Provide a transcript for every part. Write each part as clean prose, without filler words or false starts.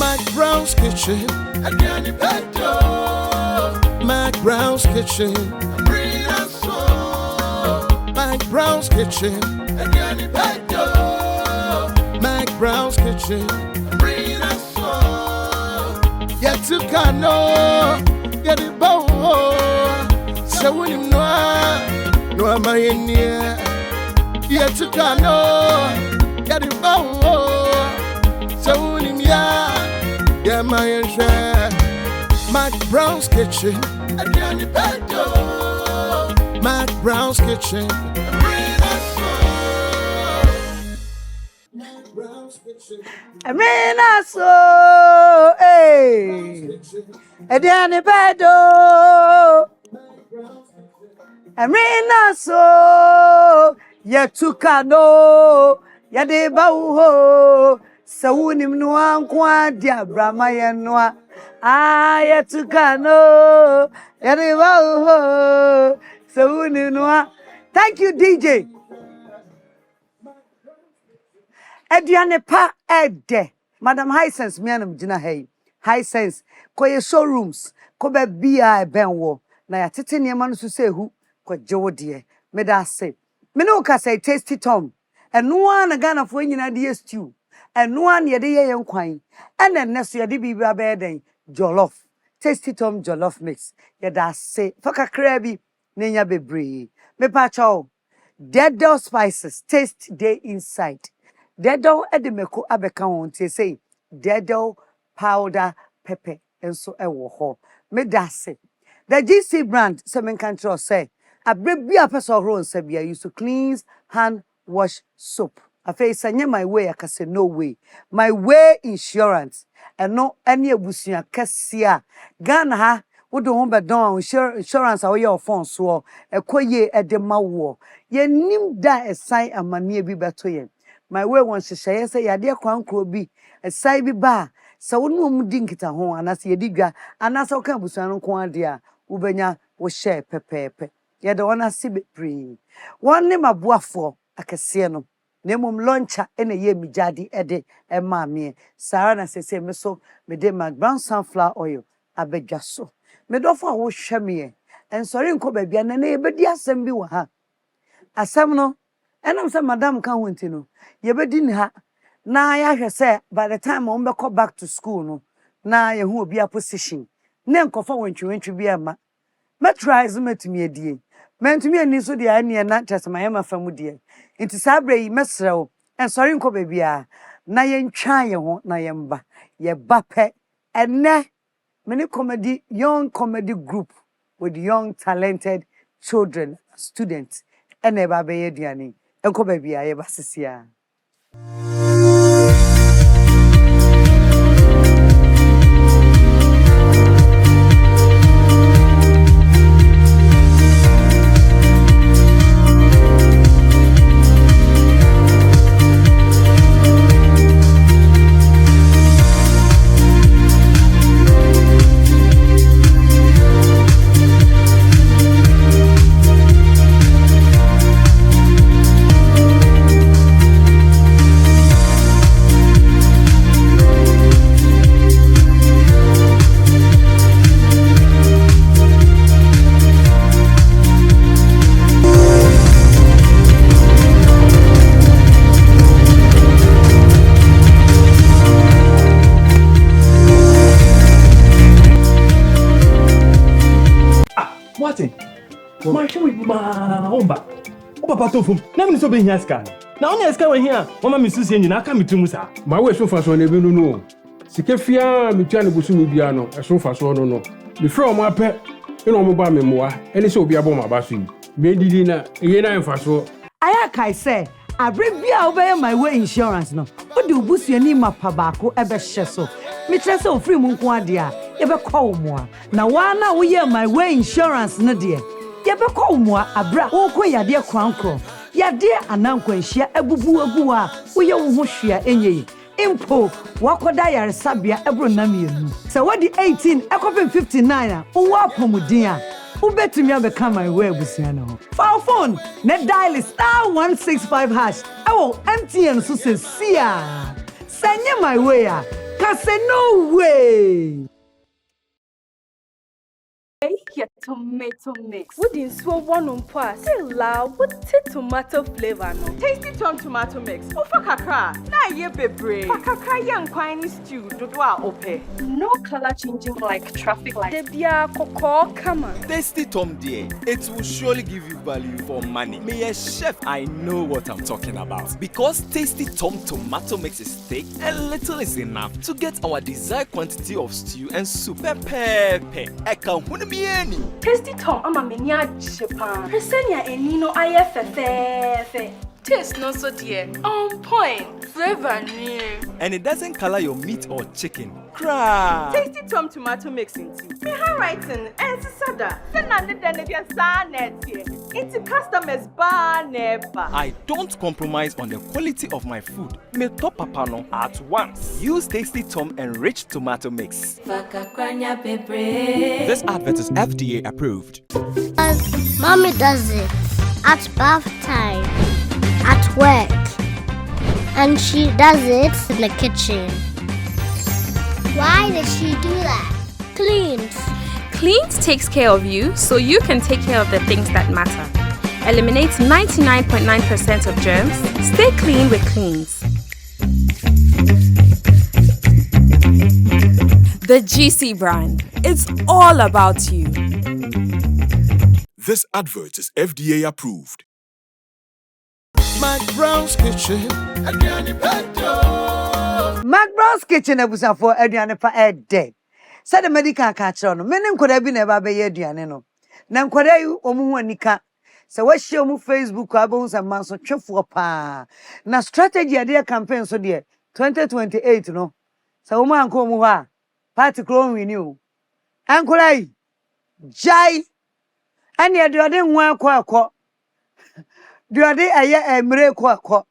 McBrown's Kitchen. McBrown's Kitchen. McBrown's Kitchen. McBrown's Kitchen. Yet to Kano, get it bow. So when you know, no, am I in here? Yet to Kano, get it bow. So when you know, yeah, my share. McBrown's Kitchen. McBrown's Kitchen. Amina so, hey, Ediane Bedo. Amina so, Yatukano, Yadebao, Sawunim Noan Kwa Diabrama Yanwa. Yatukano, Yadebao, Sawunim Noa. Thank you, DJ. Ediane pa ede Madam High Sense mianam gina hey High Sense koye showrooms ko be bia benwo na ya tete niema no so sehu ko jewode me da se me no ka say Tasty Tom eno an Ghana fo nyina de stew eno an ye de ye nkwan ene ne so ye de bibia be den jollof Tasty Tom jollof mix ye da se fakakra bi nenya bebre me pa chaw dead spices taste day inside. Dedo edemeko abeka won tie say dedo powder pepper enso ewo ho me dase the GC brand semen control say abrebia person ro nsa bia use to clean hand wash soap afa sanye my way akase no way my way insurance eno ene abusua kase a Ghana ha wodo ho bedon insurance a wo your phone so ekoye edema wo ye nim da esan amane bi beto ye my way won hyehyeye say yade kwankro bi asai bi ba sa wonu omudi nkita ho anase yedigwa anase oka abusuan nko ade a ubenya wo share pepepe yede wona sibe pre wonne maboafo akese no nemom launcher ene ye mijadi ede emaame sara na sese me so me de McBrown's sunflower oil abedwa so me do fa wo hweme ensori nko ba bia na na ebedi asem bi wa ha asem no enam say madam kan wonti no ye bedi ni ha na ya hwe say by the time on be come back to school no na ye hu obi a position ne nkofa wontwentwe bi ama me try metumi adie mentumi ani so de ane na tesema ye mafamu de nti sabre yi mesrew ensori nko ba bia na ye ntwa ye ho na ye mba ye bape ene many comedy young comedy group with young talented children students ene ba be ye duane enko ba bia ye basisia. Papa tofu na me so be hia ska na onya ska we hia mama me susie nyina aka metumu sa ma we so fa so na be no no sike fia metua ne busu me bia no so fa so no no me frɛ o ma pɛ ina o mo ba me moa ene se obi abo ma ba so yi me didi na eye na mfa so aya kai say abrebia obey my way insurance no o de obusu ni mapa baako ebe hye so me kire se ofri mu nko ade a ye be call mo a na wa na wo ye my way insurance no de ye be call mo abra wo ko yade kwankro yade anankwanhia abubu agu a wo ye wo ho hwea enye impo wakoda yare sabia ebro na mienu se wodi 18 ekopin 59 a wo apomudin a wo betumi abeka my way abusia na ho fa phone ne dial *165# ewo MTN so se sia sanye my way a Cause no way. Your tomato mix. Wouldn't so one on pass. Say loud, what tomato flavor no? Tasty Tom tomato mix. Ofa kakra. Na ye bebre. Kakra yang kwani stew. Dodwa ope. No color changing like traffic light. Debia koko kama. Tasty Tom dear, it will surely give you value for money. Me a chef, I know what I'm talking about. Because Tasty Tom tomato mix is thick, a little is enough to get our desired quantity of stew and soup. Pepe. Tasty Tom ama menia Japan. Presenya enino aye fefe. Taste no so dear. On point. Flavor new. And it doesn't color your meat or chicken. Cry. Tasty Tom tomato mix into. Me handwriting and sada. Senande denebia sanet. Into customers bar never. I don't compromise on the quality of my food. Me top papano at once. Use Tasty Tom enriched tomato mix. This advert is FDA approved. Mommy does it at bath time, at work, and she does it in the kitchen. Why does she do that? Cleans. Cleans takes care of you so you can take care of the things that matter. Eliminates 99.9% of germs. Stay clean with Cleans. The GC brand. It's all about you. This advert is FDA approved. McBrown's Kitchen, McBrown's Kitchen ebusa for aduane pa ede. Said the medical catch on. Menim koda bi never be aduane no. Na nkoda yi omu hu anika. Se wa hye omu Facebook abo hu se manso twefo pa. Na strategy ade campaign so de 2028 no. Se omu anko omu ha. Party kro wini o. Ankola yi. Jai. Ani aduane hu akọ. Duade eye emre kwa.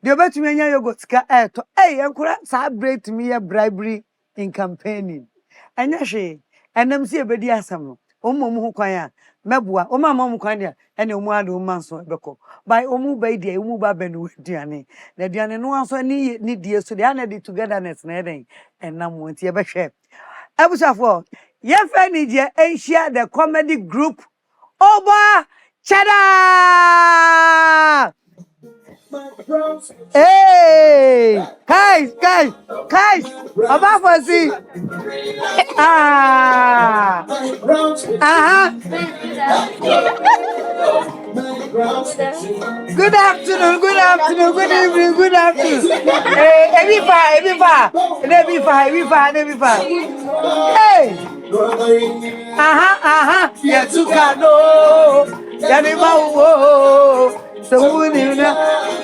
The obetumi anya yogurt ka eto. Enkura sa break me ya bribery in campaigning. Anya hwe enam si ebedi asam no. Omo ho kwan a meboa. O mama mo kwan dia ene omu ade o manso ebeko. By omu bai dia omu ba be no aduane. Na aduane no anso ni die so dia na the togetherness na eden enam wonti ebehwe. Abusafo, ye fa ni je enhia the comedy group OBAH Cheddar! Hey! Guys! About for see! Good afternoon, good evening, good afternoon. Every five. Hey! Yeah, so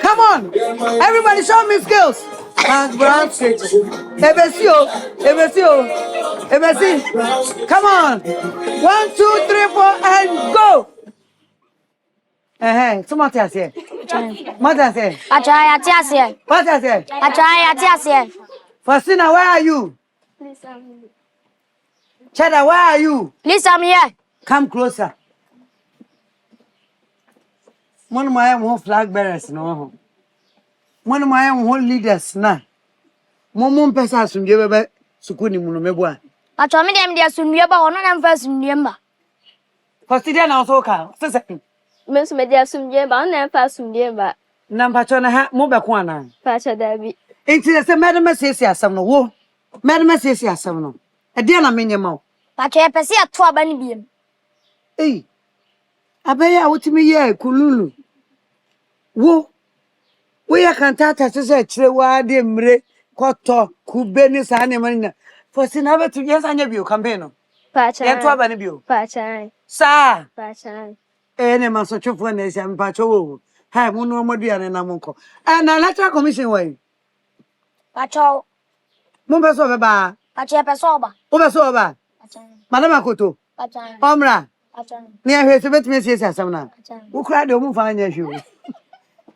come on, everybody, show me skills. McBrown's Kitchen. Ebesio. Come on. 1, 2, 3, 4, and go. So what I say? Faustina, where are you? Cheddar, where are you? Please, I'm here. Come closer. One of my own flag bearers, no. One of my own leaders, na. Momon pesa sunjebe be sukuni muno meboa. Atomi dem dia sunjeba ono na mfa sunjeba. Faustina na osoka. Sese. Mesu me dia sunjeba ono na mfa sunjeba. Na mpacho na ha mo be ko ana. Pacha dabi. Enti se madam sesi asam no wo. Madam sesi asam no. E dia na menyema o. Pacha e pese ato aba ni biem. Eh. Abeya wotimi ye kululu. Wo ya kantata sese chire wa de mre koto kube ni sa ne manina. Faustina betu yes anya bio campaign no. Pacha. Ye to aba ni bio. Pacha. Sa. Pacha. Ne maso chofo na esi ampacho wo. Ha mu no moduane na monko. Na electoral commission way. Pacha. Mo be so be ba. Pacha pe so ba. O be so ba. Pacha. Madam Akoto. Pacha. Omra. Pacha. Ni ahwe se betime esi asam na. Pacha. Wo kra de omu fa anya hwe.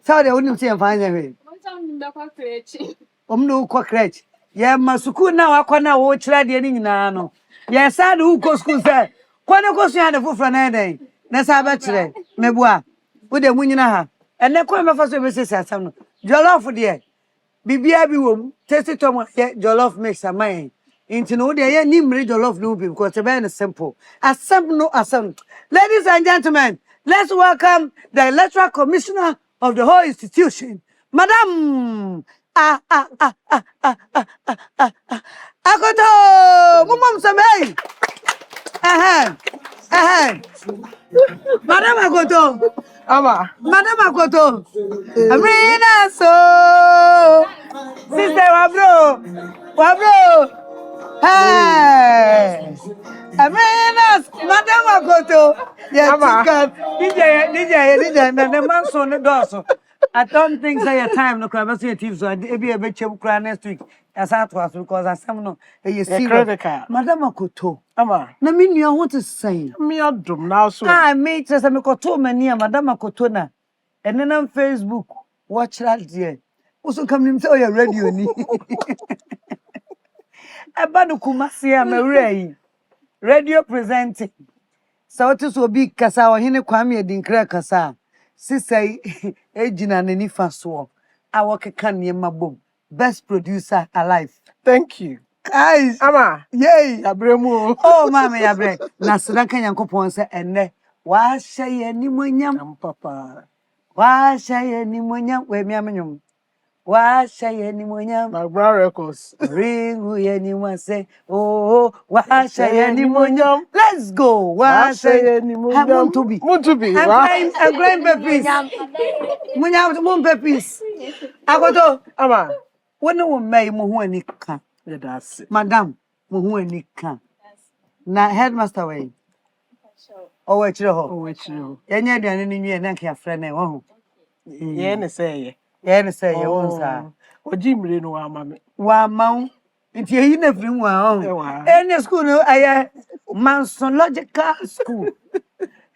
Sa de onim se fa anya hwe. Omno ko crèche. Ye masuku na wakọ na wo kira de ni nyina no. Ye sa de uko school say. Kwone ko so ya de foforo na den. Na sa ba kire. Mebua. Wo de mu nyina ha. Ene ko me fa so be sesi asam no. Jollof de. Bibia bi wom. Tasty Tom jollof mix amai. Into no dey ni mre jollof no be because it's very simple. Asem. Ladies and gentlemen, let's welcome the electoral commissioner of the whole institution, Madam Akoto Mumum Samei. Madam Akoto. Madam Akoto. Amina so. Sister Wabro. Hey. Amina, Madam Akoto. Yes, DJ, and the man son the door. I don't think say a time no can see a team so I be a bit cry next week. As I was because I some no you see Madam Akoto. Na me nua what is saying? Me adum now so. Me just me koto mani Madam Akoto na. And then on Facebook watch that there. Also come him say oh your radio ni. Abanu Kumasi am radio presenting. So it is obi kasa o hene kwame edinkra kasa. Sisai ejina nani faso. Awo keka niema bom. Best producer alive. Thank you. Guys, Ama. Yay. Yabremu. Oh mama yabre. Na sidanka Nyankopon se enne. Wa hye ni monyam papa. Wa hye ni monyam we mi amenyum. Wa hye ni monyam. McBrown's records. Ringu ye ni mwase. Oh, wa hye ni monyam. Let's go. Wa hye ni monyam. Muntubi. I'm going peppies. Monyam mon peppies. Akoto. Ama. Wona wo mai mo ho ani ka. Yeah, that's it. Madam, mo ho ani ka. Na headmaster way. Oh, we chire ho. Yenye aduane ni nwie na nka afre na wo ho. Ye ne say ye won sa. Ojimre no wa ma me. Wa ma nti eyi na firi mu a. Any school no aye Mansological school.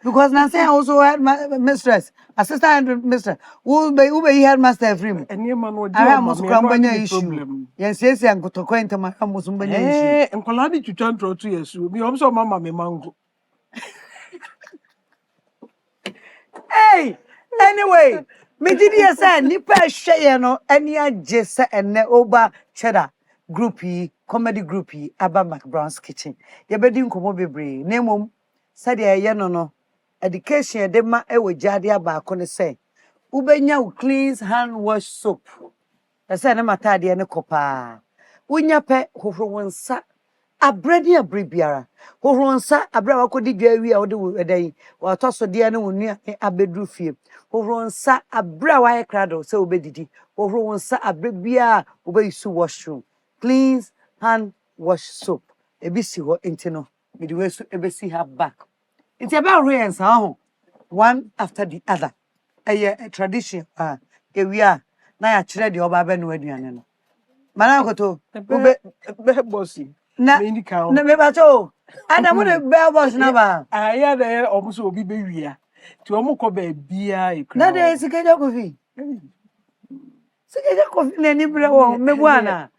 Because now say I also had my mistress, assistant mistress. Who be headmaster free. And you man would issue. Yes, yes, and go to quaint my almost and Coladi to turn for 2 years. We also mamma me mango. Hey, anyway, me did you say Nipa share no any Jessa and OBAH Cheddar comedy groupie Abba McBrown's kitchen. Ye bedin komo bebre. Name said ye no. Education de ma ewo jade abaako ne say ubenya wo clean hand wash soap say na matade ne kopa unya pe hohoro wonsa abredi abribiara hohoro wonsa abra wakodi dwawi a wode wo edan wa toso de ne wonu abedru fie hohoro wonsa abra wa ekrado say obedidi hohoro wonsa abribia obeyisu washroom clean hand wash soap ebisi ho intino midwe so ebesi ha back. It's about rains, one after the other. A tradition. We are now actually the Oba Benuedian. Manakoto, bossy. Na mebato. And I'm going to bear boss number. I had there almost will be here. To Omoko beer. That is a coffee. Sikija coffee, any brew, Mebuana.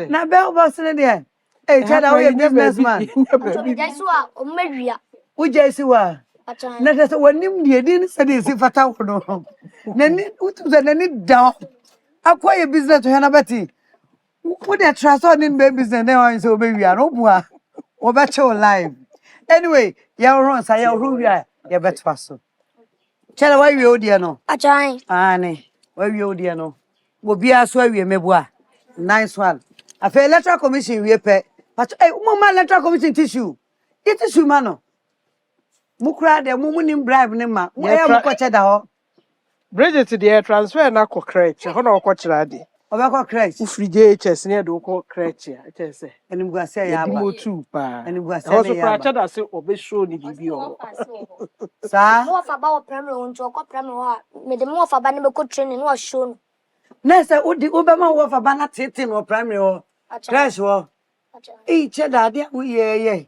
Now, bell boss in there. Hey, tell our businessman. That's what Ujesi wa na tese wanim de din se de si fata wono na ni utu se na ni down akwa business to hana beti wo de transfer ni be business na wan se obewi an obua obe che live anyway ya run sa ya ru wi a ya betwa so chere wa wi odi no achan ani wa wi odi no wo bia so awie mebua nice one afa electoral commission wi pe but mo ma electoral commission tissue it tissue mano Mukra de mumunim bribe ne ma. Where mukoche da ho. Bridget the transfer na ko crèche. Ho na ko kira de. Obako crèche. Ufri JHS ne de ko crèche. I tell say. Enim gua say ya ba. Mo tu pa. Enim gua say ya ba. Also pra chada say obe show ni bibi o. Sa. Mo fa ba o primary on to ko primary ho. Me de mo fa ba ne be ko training no show. Na say odi obama wo fa ba na tete no primary ho. Crèche ho. Cheddar de wo ye.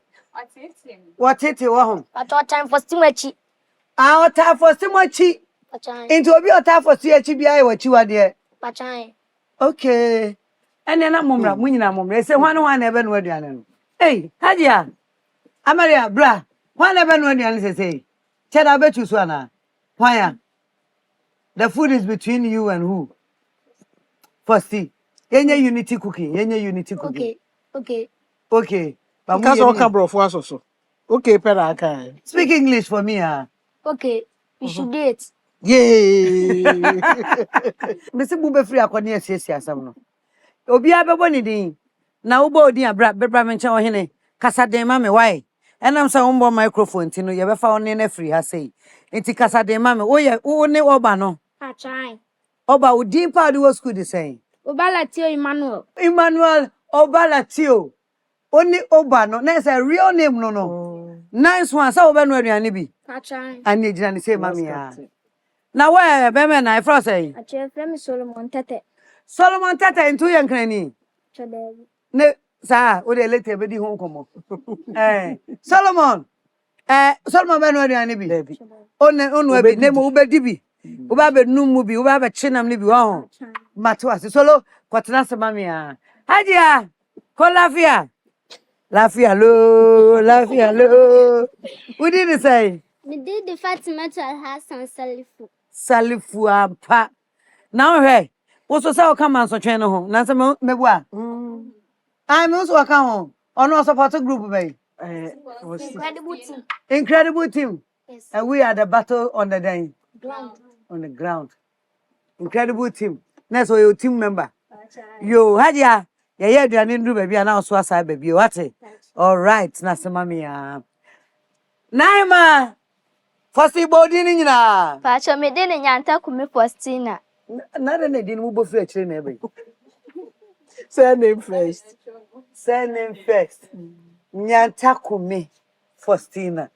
What it was? At all time for stimachi. Our time for stimachi. Into be a time for CHBI what you are there. Okay. And then I'm mumra, Munina say one never know the Hey, Hadia. Amaria, bra. One never know the say. Tell I bet you, Swana. Why? The food is between you and who? Firstly. Yenye unity cooking. Yenye unity cooking. Okay. Because all cabro for us also. Okay, pera. Speak English for me, ah. Okay, we should do it. Yay! Mesi bube free akoni asiesie asam no. Obi abebo ni din. Na wo bo din abra bebra mencha wo hene. Kasa den ma me why? Enam sa wo microphone ti no ye be fa woni na free ha sei. Enti kasa den ma me wo ne oba no. Try. Oba wo din pa do school dey say. Obalatio Emmanuel. Emmanuel Obalatio. Oni oba no. Na say real name no. Nice one. Sa wo be no aduane bi. Try. Ani jina ni say mami ya. Na where be me na ifro say? Ache frame Solomon Tete. Solomon Tete into yankrani. Chede. Ne sa o de lete be di hon komo. Solomon. Solomon be no aduane bi. Onu abi ne mo be di bi. Wo ba be num mu bi, wo ba be chinam ni bi wo ho. Mato ase solo kwatena se mami ya. Hajia. Ko lafia. Lafia lo. What did you say? We did the Fatima to Hassan Salifu. Salifu ampa. Now hey, what's so say come and so train ho. Na say me bua. I me so ka ho. Ono support group be. Incredible team. Yes. And we are the battle on the day. Ground. On the ground. Incredible team. Next so your team member. Yo, Hadia. Yeah, do ani ndu baby na so asa baby. What? All right, na se mami ya. Naima. Fosti body ni nyina. Pacho me de nyanta kumi Faustina. Na de ne di mu bofu a kire na ebe. Say name first. Say name first. Nyanta kumi Faustina.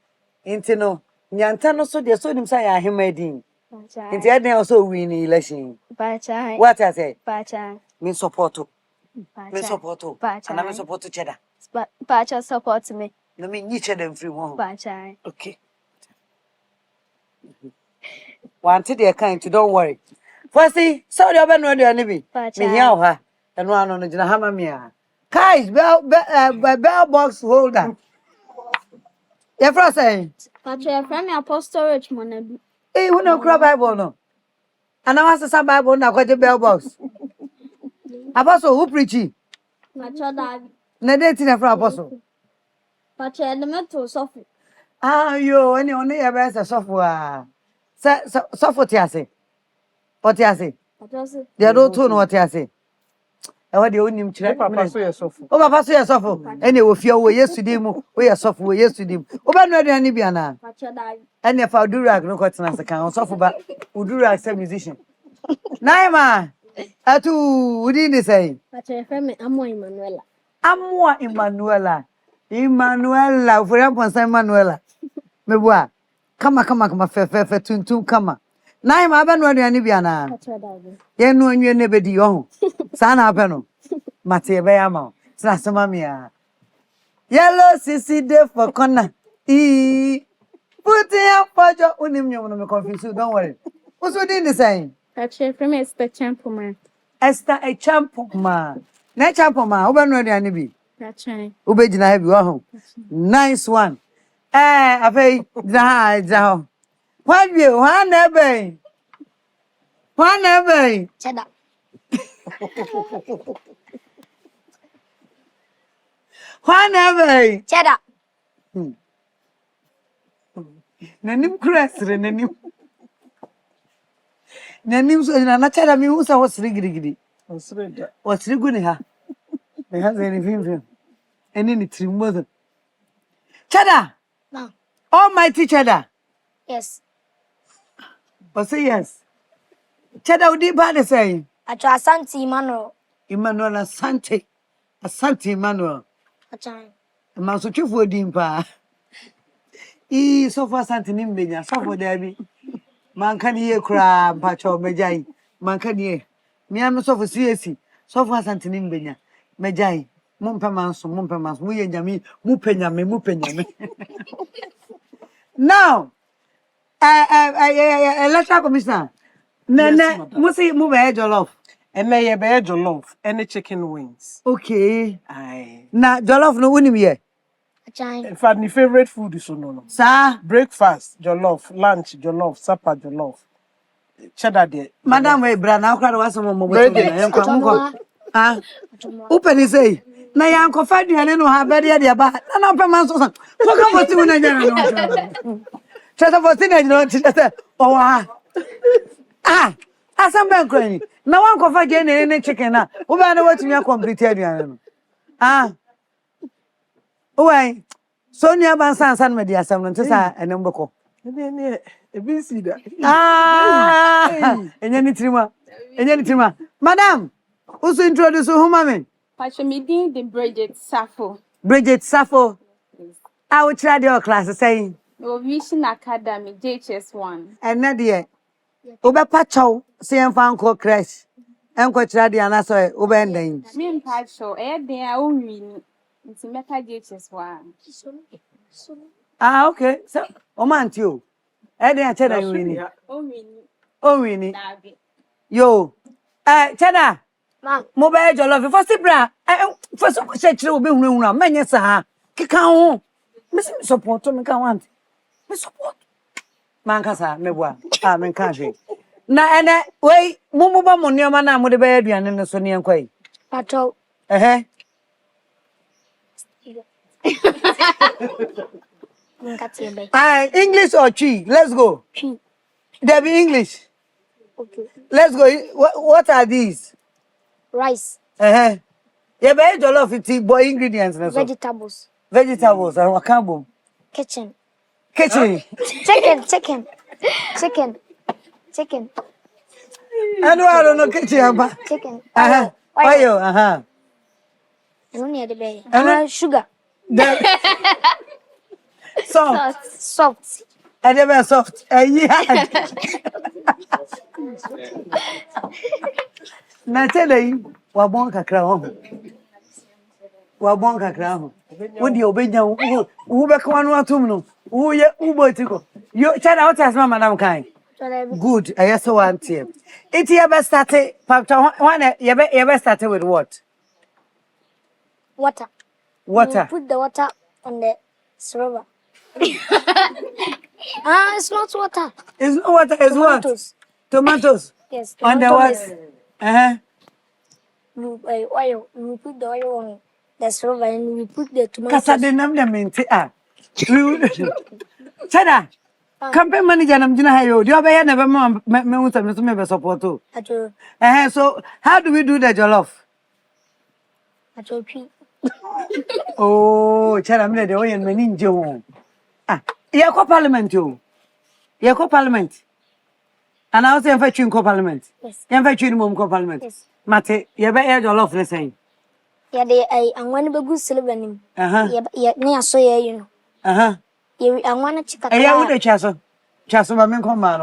Inti no nyanta no so de so nim say ahemedin. Inti eden also win election. Pacha. What I say? Pacha. Me support. Me support. And I support cheddar. Pacha support me. No me ni cheddar free one. Pacha. Okay. Wanted their kind to don't worry. Firstly, so the other no do any be. Me here ha. And one on the hama mia. Guys, bell box holder. Your friend saying? Pacha, your friend me apostle Richmond. Hey, who no cry Bible no? And I was some Bible na kwa bell box. Apostle who preaching? Pacha David. Na date na from apostle. Pacha the metal suffer. Ah yo, any only your best software. Software tiase. What tiase? They don't know what tiase. E wa de onim kire Papa so yesofo. O papa so yesofo. Ene wo fie wo yesterday mu, wo yesofo wo yesterday. O ba no aduane bia na. Pacha David. Ene fa Durak no kwetena se kan sofo ba. Durak say musician. Naima. Atu wudi ni say. Pacha your friend me Amo Emanuela. Amo Emanuela. Emanuela, for example, Emanuela. Me bua. Kama fe tuntum kama. Na ma ba no aduane bia na. Ye no anwe ne bedi yo. Sa na ape no. Mate be ya ma. Sa sema me ya. Yellow sissy day for corner. Put it up for unim nyo no me confuse, don't worry. What's within the saying? Pacha from Esther Champoma. Esther a champoma. Na champoma, oba no aduane bi. Pacha. Ube jina hebi wa ho. Nice one. Afei ja. What you ebe? Cheddar. Ebe? Cheddar. Nanim kresre nanim. Nanim so na cheddar mi usa wasri gidi. Wasri guni ha. Me ha zeni film. Eni ni trimmo. Cheddar. No. Almighty cheddar. Yes. But say yes. Cheddar udi ba de say. Acho Asante Emmanuel. Emmanuel Asante. Asante Emmanuel. Acho. Ma so twefo din pa. So far Asante ni mbenya. So for there bi. Man kan ye kra mpacho mejai. Man kan ye. Me am so for CAC. So far Asante ni mbenya. Mejai. Mumpe manso. Mu ye nyame, mu penyame. Now, electoral commissioner. Nene, musi mu be jollof. Ene ye be jollof, any chicken wings. Okay. Aye. Na jollof no unim ye. In fact, my favorite food is no. Sir, Breakfast jollof, lunch jollof, supper jollof. Cheddar de. Madam we bra na okra waso mo mo. Ah, open is say. Na ya nkofa duane no ha bede de ba. Na open man so so. Ko ka foti na nyana no. Cheta foti na no cheta. Oh ah. Asam ben krani. Na wan nkofa je ne chicken na. Wo ba na watumi complete aduane no. Ah. Oi. Sonia ban san me dia asam no ntesa enem beko. Ne ebi si da. Ah. Enya ni trima. Madam, who's introduce who mama? Pacho me din the Bridget Safo. Bridget Safo. I will try your class saying. Vision Academy JHS1. And Nadia. Oba Pacho, say and found called crash. And quite ready and I saw Obending. Me and Pacho, they are only it's a meta JHS1. Ah, okay. So, Oman you. Eddie, I tell you, oh, Winnie. Yo, Cheddar. Mobile jollof for Sibra. For so much will be room. Many, sir. Kikao. Miss support to make a want. Miss support. Mancasa, me boy. I'm in country. Na and wait, Mumba Monia Mana would be and in the Sonian Quay. Patrol. Eh? English or Chi? Let's go. Chi. There be English. Okay. Let's go. What are these? Rice. Yeah, but jollof it boy ingredients. Vegetables. Vegetables. And what can Kitchen. Kitchen. Chicken. I don't know kitchen. Chicken. Oil. I don't need the bay. Sugar. Soft. I never soft. Yeah. Na tell you, wabonka crown. Wabonka crown. When you obey who back one or two no. Who ye ubotiko. You tell out as Madam Kind. Good. I also want him. It ever started, one you ever started with what? Water. Water. You put the water on the server. It's not water. It's not water, it's tomatoes. What? Tomatoes. Yes. On the what? Oil. We put the oil on the server and we put the tomatoes. Kasa de nam dem nti a. Cheddar. Campaign manager nam jina hayo. Do you ever never me want to me support to? So how do we do the jollof? Oh, Cheddar me de oyen mani nje. Ah, you go parliament you. You go parliament. And I was in fetching parliament. Yes. You fetching mom parliament. Yes. Mate, you be your love the same. Yeah, I want to be good silver. Yeah, near so you know. I want to chicken. Yeah, with the chasso, my men come man.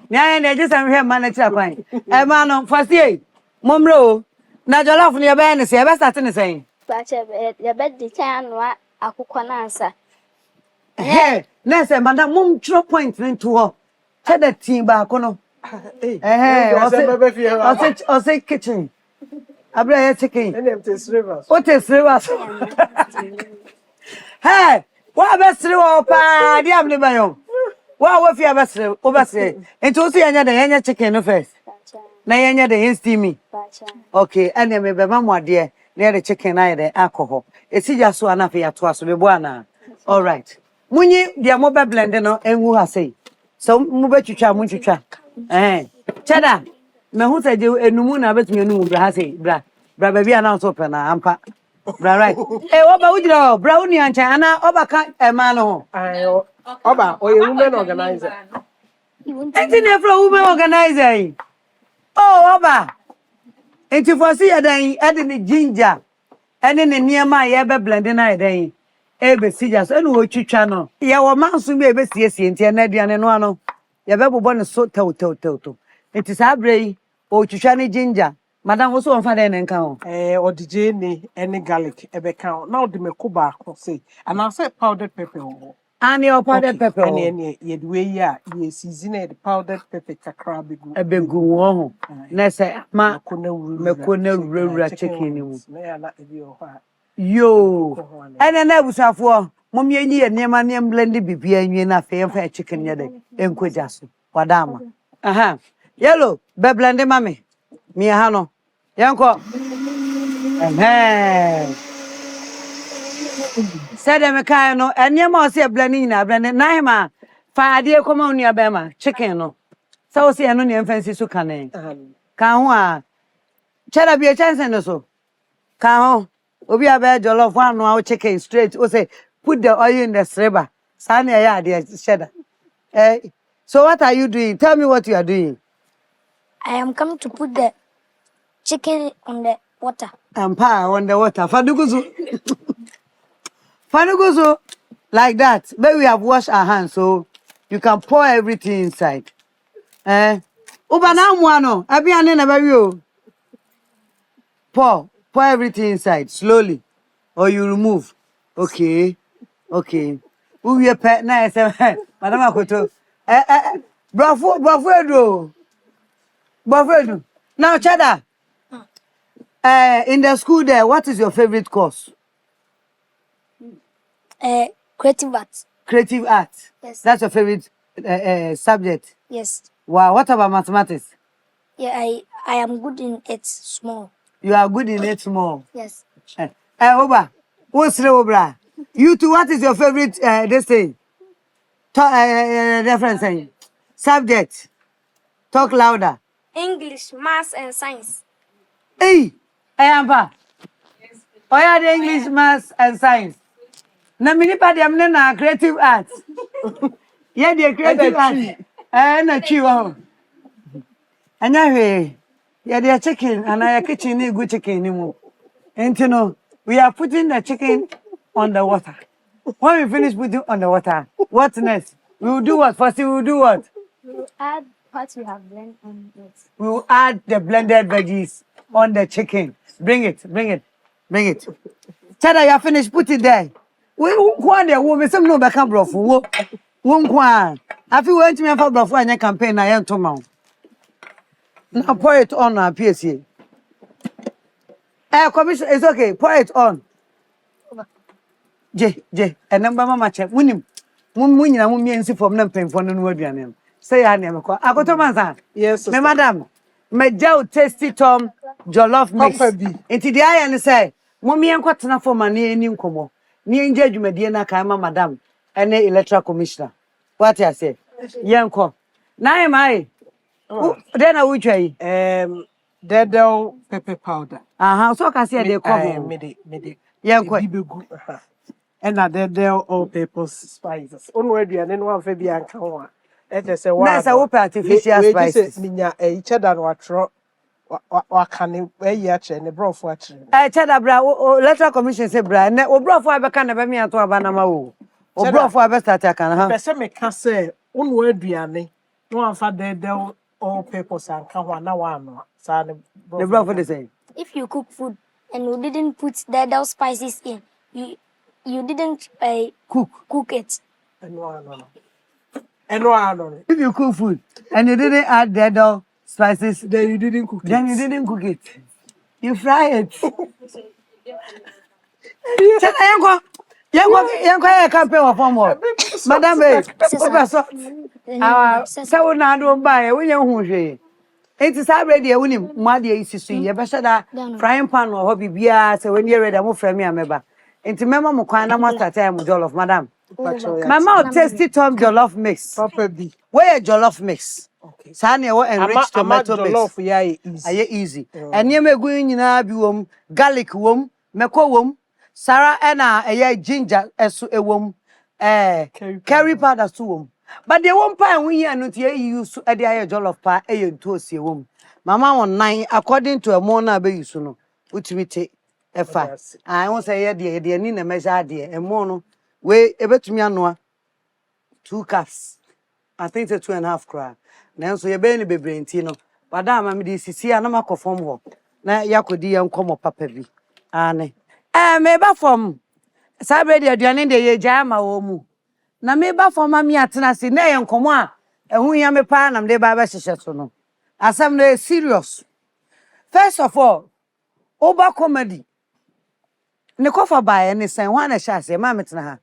Yeah, and I just am here manager fine. Man, first day, Momro. Now your love near Ben is ever starting the same. But the bed the town what I could answer. Hey, let's say, Madam Mum, 2 points into her. Tell the team back on. I'll say kitchen. I bring a chicken. What is rivers? Hey, what best river? Paddy, I'm never young. What if you have oversay? And to see another chicken first. Nayanya the steamy. Okay, and then maybe mamma dear, near the chicken either alcohol. It's just so enough here to us, Buana. All right. Munyi, dear mobile blender, no, and who has say. So, move to try, Cheddar, now who said you a numuna bet me no brahasi, bra, baby announced open, ampa. Right. Eh, what about you, Brownie and China, Oba a mano? Oba, or a woman organizer. Ain't it for a woman organizer? Oh, Oba. Ain't you foresee a day adding the ginger and in the near my ever blending a day? Ebe sijas enu ochu channel ya wo manso be ebe siesie ntia na aduane no ano ya be bobọ ne so tew enti sa abrei ochutwa ne ginger madam wo so won fa den nka ho odije ni any garlic ebe kan na odi meko ba ko say and I say powdered pepper ho and your powdered pepper and ye we ya ye seasoned powdered pepper kakra begu wo ho na say ma meko na wura chicken ni mu na ya na ebi ho ha yo ene na busafo mom ye nyi enema ne blend bibia nwie na fe fa chicken ye de enkoja so wadama yellow be blend mame me ha no Yanko. Said them kind no, and you must say blending na blending. Naima, fa dear come on your bema, chicken no. So see an onion fancy so canning. Canwa. Cheddar be a chance and so. Can Obi a bed jollof one no chicken straight. O say put the oil in the sreba. Sanya ya dear cheddar. So what are you doing? Tell me what you are doing. I am coming to put the chicken on the water. Pa on the water. Fanuguzo, like that. But we have washed our hands, so you can pour everything inside. Ubanamuano, Abiane never you. Pour everything inside slowly, or you remove. Okay. Who you pet nice, Madam Akoto. Bravo. Now, Cheddar. In the school there, what is your favorite course? Creative art. Creative art. Yes. That's your favorite subject. Yes. Wow. What about mathematics? Yeah, I am good in it small. You are good in it small. Yes. Oba, what's the Obra? You two, what is your favorite this thing? Reference subject. Talk louder. English, maths, and science. Hey, Ayamba. Oh yeah, the English, maths, and science. Na minipa dem na creative arts. Yeah, the creative arts. Na chiwa. Anya we. Yeah, the chicken and our kitchen is good chicken anymore. And you know, we are putting the chicken on the water. When we finish putting on the water, what next? We will do what? First, we will do what? We will add what we have blended on it. We will add the blended veggies on the chicken. Bring it. Cheddar, you finished. Put it there. We won't go there. We will no back up, bro. Won't go. I feel went to me for bro for any campaign. I am tomorrow. Now pour it on our PSA. Commission, it's okay. Pour it on. J. And number mama check. Winning. Winning. I'm going to from them paying for no word your name. Say your name. I got to my yes, madam. My jaw tasty Tom jollof mix. Into the eye and say, Mommy and Quatana for my near new como. Near judgment, dear Nakama, madam, and a electoral commissioner. What I say? Yanko. Now am I? Then I will try. Dedo pepper powder. So can see they come. Mede. Yanko. And dedo all pepper spices. Onward and then one Fabian Kawa. That is a one. That's a artificial spices. Minya a cheddar watro. What can you wear yet and a broth watching? Cheddar bra, electoral commission say bra, and o broth for can never me at Abanama. O broth for best attack and her. Person can say, onward biane. No one for dedo all peppers and Kawa now one. The broth for the same. If you cook food and you didn't put dedo spices in, you didn't cook it. And if you cook food and you didn't add dedo spices, then you didn't cook it. You fry it. Yanko campaign of form. Madam, so now don't buy when you're hungry. It is already a winning. Madia is to see you better that frying pan or hobby beer. So when you're ready, I'm more from me, member. Into Mamma Mukwana master time jollof, madam. Mama tasty Tom jollof mix. Properly. Where jollof mix? Okay. Sanya what enriched tomato mix. Easy. And you may go in your garlic wom, meko wom, Sarah and ginger as a wom, curry powder to wom. But they won't pay when you are not here use a jollof pie a toast your wom. Mama on 9 according to a mona be you which we take. I won't say dear Nina measure dear and mono. We ebe to me anwa 2 cups. I think it's 2.5 cry. Now so you be ni bebre nti no. Madam am dey sisi ana makofom ho. Na yakodi yan komo papa bi. Ane. Me ba fom. Sabre de aduane de ye gya ma wo mu. Na me ba fom am ya tena se na ye nkomo a ehun ya me pa na me ba ba hihye so no. Asam no serious. First of all, OBAH Comedy. Ne kofa bae ne sen wan na sha se ma metena ha.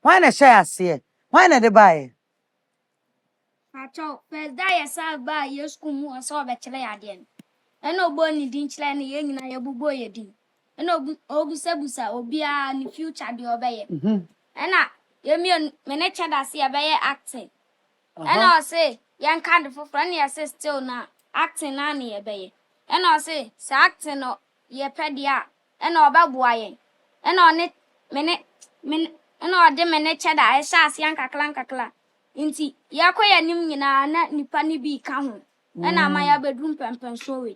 Why na share here? Why na dey buy? Acho, first day I saw buy your school mu so be kire ade. ɛna obo ni din kyerɛ ne yɛn nyina yɛbobɔ yɛ din ɛna obusabusa obia ne future de obɛyɛ ɛna yɛmi me ne Cheddar se yɛbɛyɛ acting ɛna ɔse yɛn kan de foforo ne yɛse still na acting na ne yɛbɛyɛ ɛna ɔse sa acting no yɛpɛ de a ɛna ɔbɛboa yɛn ɛna ɔne me ɛna ɔde me ne Cheddar ɛhyɛ ase yankakla nti yɛkɔ yɛnim nyina na nipa ne bi ka ho ɛna ama yɛabɛdum pɛmpɛn showe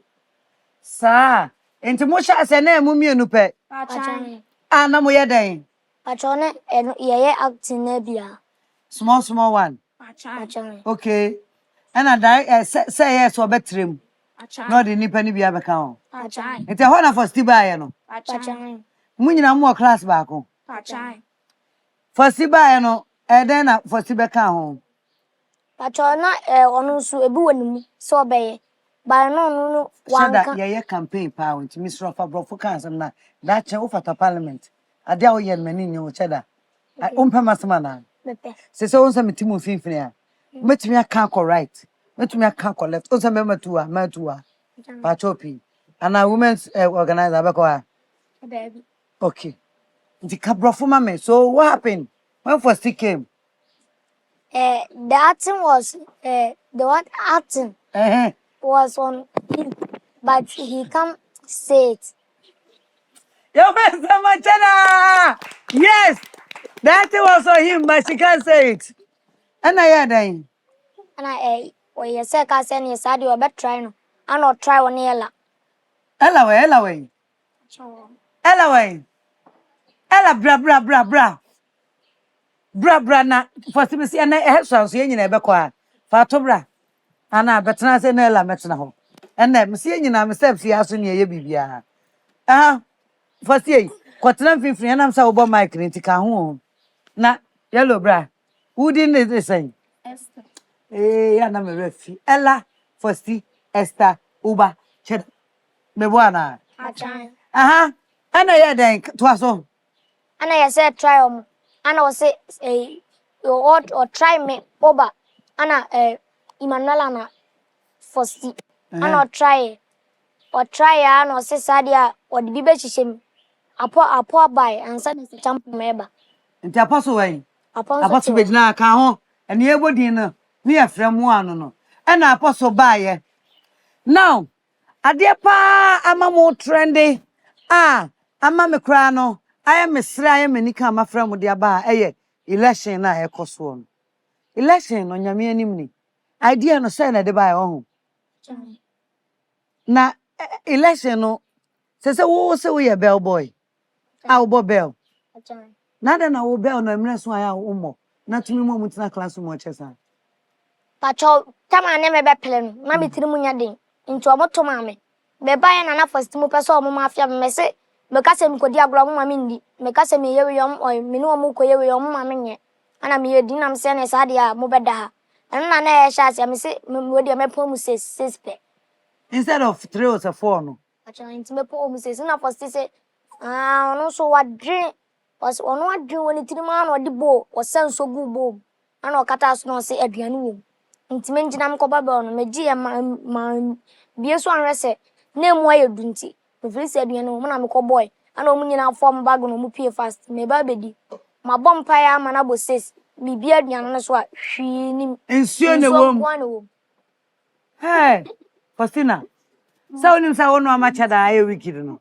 Sa, enti mo sha se na emu mienu pɛ. Na mo yɛ den. Achone yɛyɛ acting na bia. Small one. Okay. And I say yes or betrem. No the nipa ni bia bɛka ho. Enti ho na first ba yɛ no. Mo nyina mo class ba ko. First ba yɛ no, den na first bɛka ho. Achona ɔno nso ebi wɔ ne mu so ɔbɛyɛ. Ba no wanka ye campaign pa won ti Mr. Fabrofo kan sam na da che ufata parliament ade a wo ye mani ni wo Cheddar umpa masama na se won sam timu finfini a metumi aka ko right metumi aka ko left won sam matuwa pa chopi ana women's organizer be ko a baby okay the Cabrofo mama so what happened when first he came the acting was the one acting was on him, but he can't say it. Yo, Mr. Cheddar! Yes! That was on him, but she can't say it. And I had him. And when you say, I said, yes, I do a better try. No, I not try one Ella. Ella way. Ella, bra, na, for to see an extra, so you never quite. Fato bra. Ana betena se na Ella metena ho. Enne me se nyina me steps ya so ne ye bibia. For see, kwatena mfimfini na msa obo mic ni tika ho. Na yellow bra. Who didn't this thing? Esther. Ya na me refi. Ella, for see, Esther, OBAH Cheddar. Me bwana. Achan. Ana ya den to aso. Ana ya say try ana was say or try me OBAH. Ana Emmanuel na first ana try or try ana say sadia or the bibe chichem apo buy and say the champ member nti apostle wen apostle be na ka ho ene ebodin no ne afrem anu no na apostle buy now ade pa ama mo trendy ama me kra no aye me sra aye me nika ama frem de aba eye election na ekoso no election no nyame anim ni idea no say na de buy ho na election no se wo se wo ye bell boy wo bell nada na wo bell no emre so aya wo mo na tumi mo mutina class mo chesa pacho tama ne me be pele no na me tiri mu nya den nti omoto ma me be buy na first mu pese o mo mafia me se me ka se mi kodi agro mo ma me ndi me ka se me yewe yom o me no mo koyewe yom mo ma me nye ana me yedi na me se ne sa dia mo beda ha na na e sha se me se me wodi me po mu 6 pe instead of 3 or 4 no acha nti me po mu 6 na first say ono so wadre was ono wadre woni tiri ma na odi bo o senso gu bo ana o kata so no se aduane wo nti me ngina me ko baba no me gi e ma bie so anrese na emu ayedu nti me feel se aduane wo na me ko boy ana o mu nyina form bag no mu pie fast me ba bedi ma bom pa ya ma na bo 6 mi bia aduane no so a hwi ni ensio ne wo hey Faustina sa onim sa wono ama Cheddar aye wicked no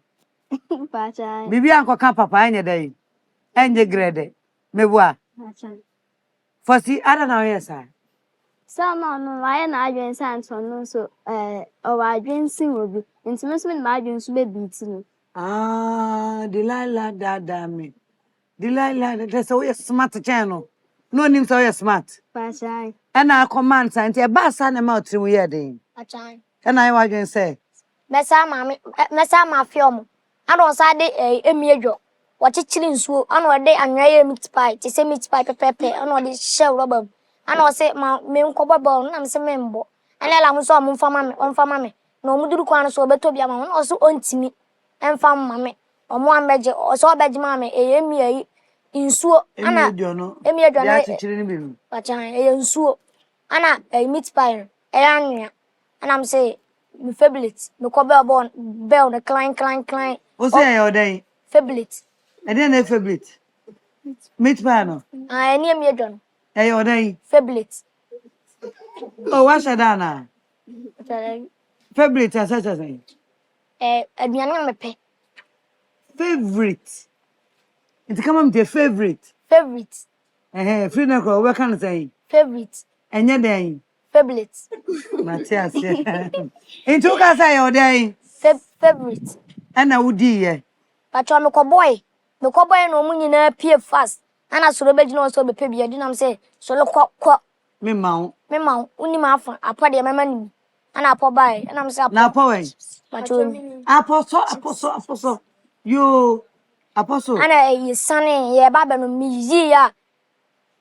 pacha bibi anko kan papa anye dai enje grade mebua pacha Fausti ada na yesa sama no aye na adwen san no so o adwen sin obi ntime so me ma adwen so be beat no Delilah me Delilah that so you smart channel no nim so you smart pacha na command san ti e ba sa na ma otri wo ye den pacha na I wadwen say mesa ma film ado sa de emiedwo wachichiri nsuo ana ode anwaye meat pie ti se meat pie pepepe ana ode shell rubber ana o se ma me nkoba ba na me se membo ana la mo so mo mfama me na omuduru kwa so obeto bia ma o so ontimi emfam ma me omo ambeje o so obeje ma me eyemi ayi nsuo ana emiedwo na wachichiri ni bi pacha nsuo ana meat pie anwa ana me se my favorite. Me ko bell the clang. What's your day? Favorite. I didn't have favorite. Meat pano. I near me done. Hey, your day. Favorite. Oh, what's your dana? Favorite, as such as I. Aduane me pe. Favorite. It's come on to favorite. Favorite. Free no what can I say? Favorite. And your day. Favorite. Matthias. In two cars, your day. Favorite. And I would dear. But I'm a cowboy. The cowboy no money na appear fast. And I saw the bed no so be pay. I didn't say so look what. Me mount. Only my phone. I put the money. And I put by. And I'm saying now power. Apostle. You apostle. And I sonny yeah baba no me ya.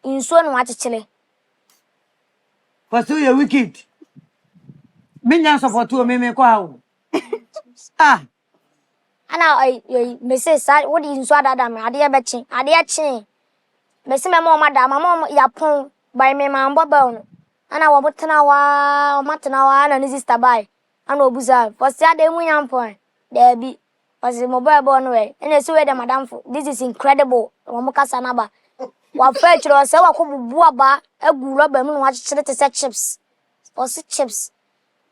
In so no watch chile. For so you wicked. Me support to me ko ah. And I me say what is so that me ade chin. Me say my mom ya pon by me ma mbaba. And I want matana na sister by. And obuza. For say ade mu yampon. There be. Was the mobile born way. And I swear the madam this is incredible. Wamukasa naba. Wa fetch ro say wa ko bubu aba egu rubber mu wa chire te say chips. Or say chips.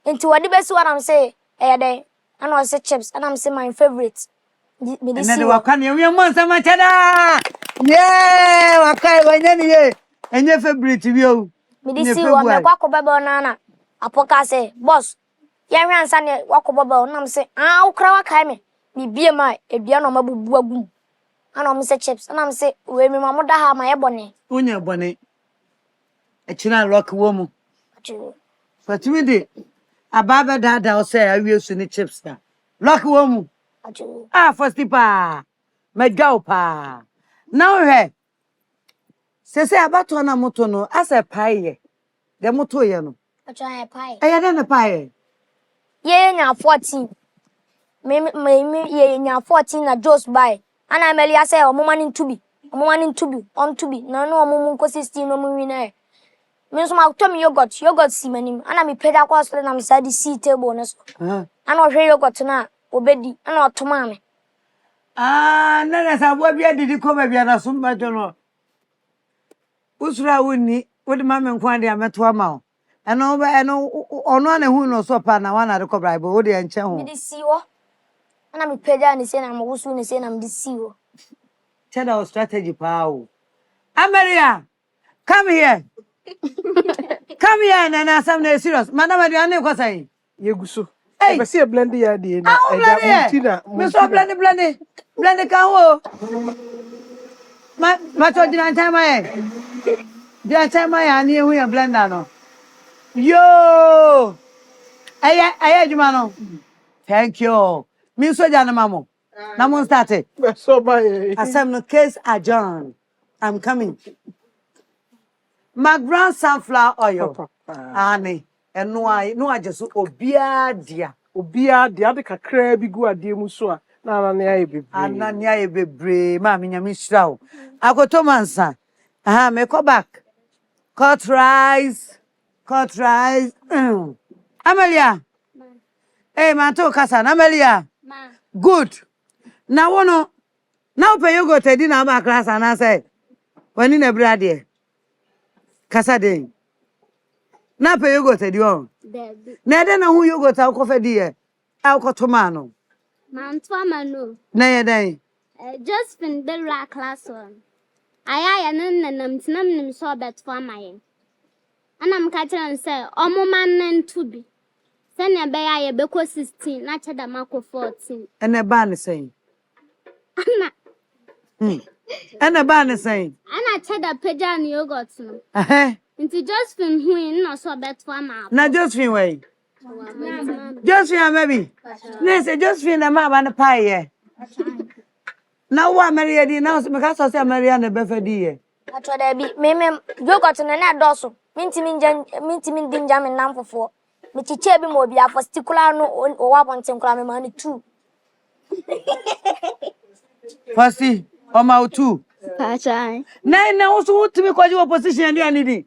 Into what the best one I'm say and I say chips and I'm say my favorite. And then wa kan we man sama chada. Yeah, wa kai wa nyani ye. And your favorite bio. Me this see wa me kwa baba na apoka say boss. Ya wi ansa ne wa ko baba na I'm say ukra wa kai me. Me bie ma edua no mabubu agum. And I'm say chips and I'm say we me mamuda ha ma ye bone. Unya bone. E china rock wo mu. But me de ababa dada o say awie su ni chips na. Rock wo mu. First pa. Medga pa. Now he. Se abato na moto no asa pie. De moto ye no. Acha pie. E ya na pie. Ye nya 14. Me ye nya 14 na just buy. Ana Amelia say omoma ni ntubi. On to be. No omoma nko 16 no mu wi na. Me so ma to me yogurt si manim. Ana me peda kwa so na me side see table no so. Ana ohwe yogurt na obedi. Ana otoma me. Na sabo bia didi ko ba bia na so ma to no. Usura woni wodi ma me nko ade ameto ama o. Eno ba eno ono na hu no so pa na wana de ko bribe wodi en che ho. Me di si wo. Ana me peda ni say na mo wusu ni say na me di si wo. Cheddar strategy pao. Amaria, come here. Come here, Nana. Some serious. Madam, I don't know say. Yeguso. Hey, see a blend ya di na. Me so blend kan wo. Ma to di na time aye. Di time aye ani hu ya blender no. Yo. Aye juma no. Thank you. Me so jana mamo. Na mon start. So my asem no case adjourn. I'm coming. McBrown's sunflower oil. Ani. No ajesu obia dia de kakra bi gu ade mu so a na ya bebre. Anania ye bebre ma me nyame hira o. Akoto mansa. Me go back. Cut rice. Amelia. Hey, man to kasa Amelia. Good. Now wono. Now pay you go to dinner ba class and I say. When in a brade. Kasa dey. Na pay you go to the on. Na dey na hu you go ta ko fe dey. Alko mano. Man to mano. Na ye dey. Just fin the la class one. Aya nanam tinam so bet for my. Anam ka tell say omo man nan to be. Send ya be ya be ko 16 na cheda mako 14. And a ban saying. And a ban saying. Ana cheda peja ni yogurt no. Into Josephine who no so bet for ma. Na Josephine way. Josephine maybe. Yes, Josephine na ma ban pie ye. Now wa Maria di now because I say Maria na be fedi ye. Atwa da bi me yogurt na doso. Minti min dinja me nam fofo. Me chiche bi mo bia for particular no o wa bonten kura me ma ni 2. First o ma 2. Pachai. Na also to me kwaji opposition dey anidi.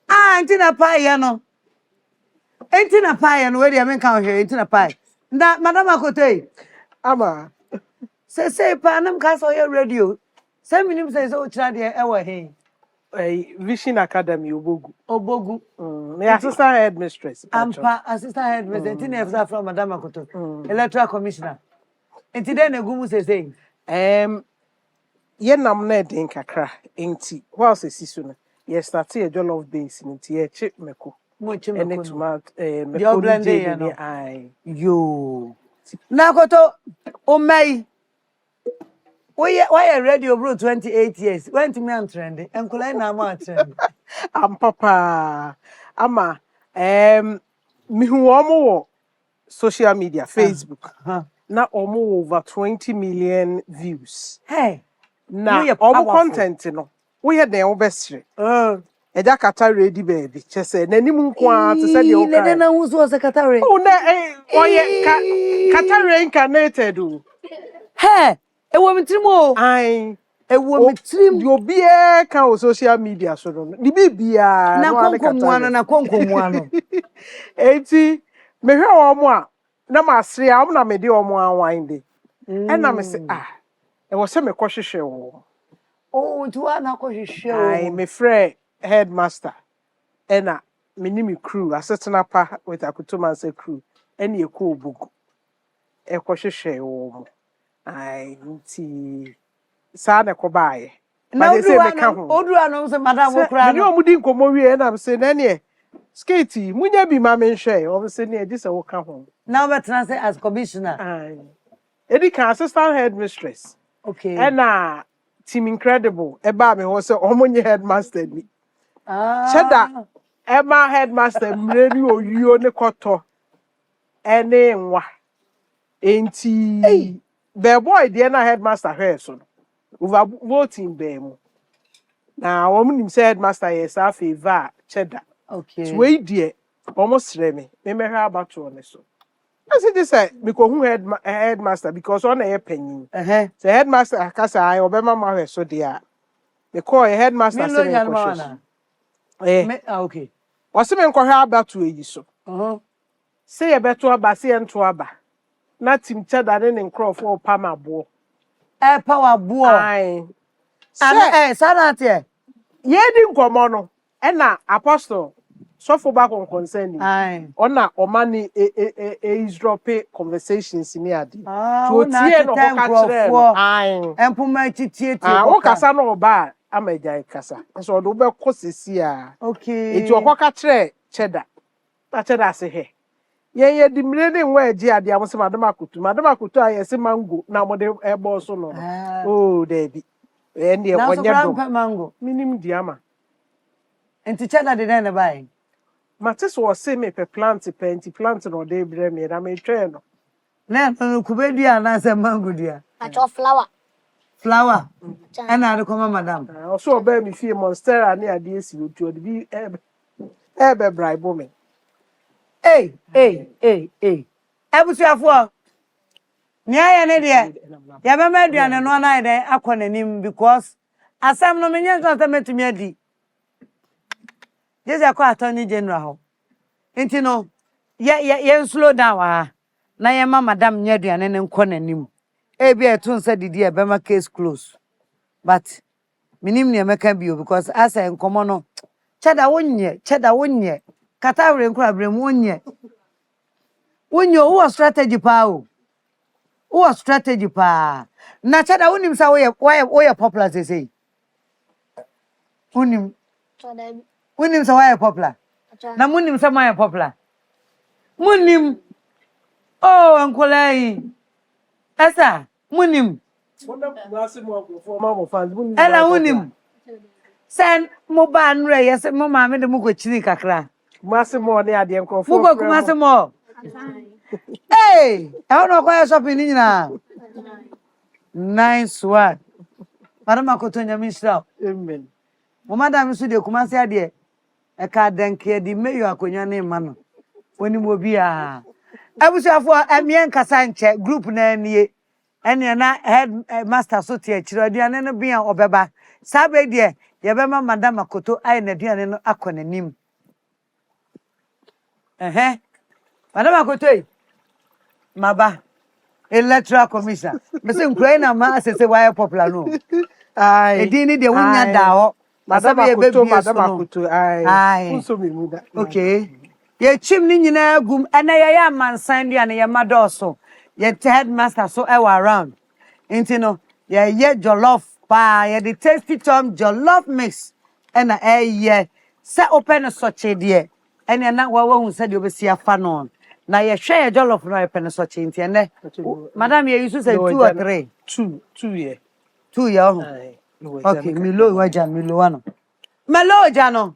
Anti na pa ya no. Ain't na pie and where you can hear ain't na pie. Na Madam Akote. Ama. Say Panam Castle your radio. Some minutes says oh Chadi ever hey. Vision Academy Obogu. My assistant headmistress. Ampa assistant headmistress. Tinefza from Madam Akoto. Electoral commissioner. Enti then a gumu say ye nam na den kakra enti whilst esisu no ye start a jollof base enti ye chip meko ene tomato meko blend no ai yo na koto o mai why radio bro 28 years went me on trend enkulai na ma trend am papa ama mihu omo social media Facebook na omo over 20 million views. Hey, na omo content no we hear dem obesre. Eja katare di baby. Chese nanim nko a te se de o kai. Na hu so se katare. Oh na oye katare incarnated o. Hey, ewo mitrimo. Ai, ewo mitrim. Di obi e kan o social media so no. Di bibia na konkomu ano. Enti me hwe omo a na masre a na me de omo anwan de. E na me se e wo se me kohwehwe wo. Oh, tu ana kohwehwe wo. Ai, me frɛ headmaster. Ena me ni me crew asetena pa with Akutuma say crew. Ene e ko obugu. E kohwehwe wo. Ai, nti sa na ko baaye. Na odu ano se madam okura. Me ni omudi nkomo wie na me se na ne skate munya bi ma me nhwe. O se ne edi se wo ka ho. Now we transfer as commissioner. Ai. Edi kan assistant headmistress. Okay. Ena team incredible. Eba me ho se omonye headmaster ni. Cheddar. Eba headmaster mreni oyuo ne koto. Ene nwa. Enti the boy the na headmaster here so. Over voting be mu. Na woman say headmaster yes a favor Cheddar. Okay. So we die almost me. Me hwe about one so. I say this me ko hu headmaster because on e panyin. Say headmaster akasa ai obema ma hwe so dia. Me call a headmaster say me question. Okay. Wase me nkɔ hwe about eyi so. Say e beto aba say ento aba. Na team Cheddar ne nkrofo pama bo. Power bo. Ai. Sanate. Ye di nkomo no. E na apostle sofo back on concerning. Aye. Ona omani is drop conversations ni adi. To tie no ho aye. Empoma titie. O kasa no ba amaja kasa. So do be kosisi a. Okay. Eti okoka kire Cheddar. Ta Cheddar se he. Ye di mrene nwa agi ade am se madam akutu ayese mango na mo de ebo so no. Oh David. E ne onye do. Mango. Minim di ama. Enti Cheddar de na buy. Matis was say me pe plant no de bre me na me twa no. Na no kubedua na se mango dua. Acho flower. Flower. Ana de koma madam. Also oba mi fie monstera ne ade esi otu ode bi ebe bribe me. Hey. Ebusuafo. Ni aya ne de. Ya be ma aduane no na ide akonanim because asam no menye nso asametumi adi. Just a attorney general ho. Enti no, ye slow down wa. Na ye ma madam nyaduane ne nko nanim. E bia etu nsa didi e be ma case close. But minim ne meka bio because as a nkomo no Cheddar wonye. Katawre nkura brem wonye. Wonye wo strategy pa o. Wo strategy pa. Na Cheddar wonim sa wo popular say. Wonim sa why popular? Na munim sa why popular? Munim. Oh, Uncle Esa, munim. Ela munim. Sen mo ban re yes mo ma me de mo ko chini kakra. Masimo ne ade nkofo. Mo ko masimo. Hey, I no kwa shopping ni na. Nice one. Madam Akotonya Mishra. Amen. Mo madam su de kumase ade. E ka danke di meyo akonwa ne ma no. Woni mo bia. Abusuafo amien kasa nche group na anie. Ene na head master so tie chiro aduane no bia obeba. Sabe de ye be ma madam Akoto ai na aduane no akonanim. Madam Akotoi. Maba. Electoral Commission. Mr. Ukraine ma say why popular no. Aye. Edini de wunya da ho. Madam Akoto, aye. Unso me muda. Okay. Ye chim ni nyina gum ena ye amansan dia na ye madoso. Ye headmaster so e around. Inti no ye jollof pa ye the tasty tom jollof mix ena ye se open soche de ena na wa hu se de obesi afa no. Na ye hwe ye jollof no ye pen soche inti ene. Madam ye use say 2 or 3. 2 year. 2 year. Okay, Milo wajan Milo ano. Melo jano.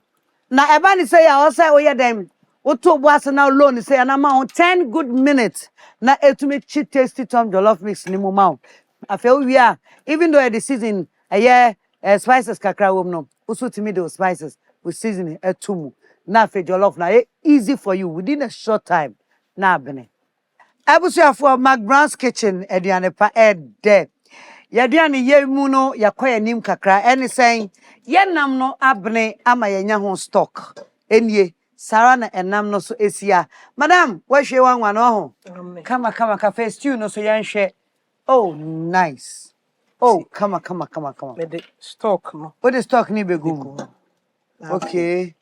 Na eba ni say ya o say oye dem. Oto bo ase na loan say na ma 10 good minutes. Na etumi chi tasty tom jollof mix ni mo ma. Afa we are even though the season spices kakra wom no. Also to me those spices with seasoning etumu. Na fe jollof na easy for you within a short time. Na abene. Abusu for McBrown's kitchen eduane pa de. Yaduane ye mu no yakoya nim kakra ene sen ye nam no abne ama yenya ho stock enie sara na enam no so esia madam wa hwe wanwa no ho kama cafe stew no so yanhwe oh nice oh kama me the stock no what the stock ni begum okay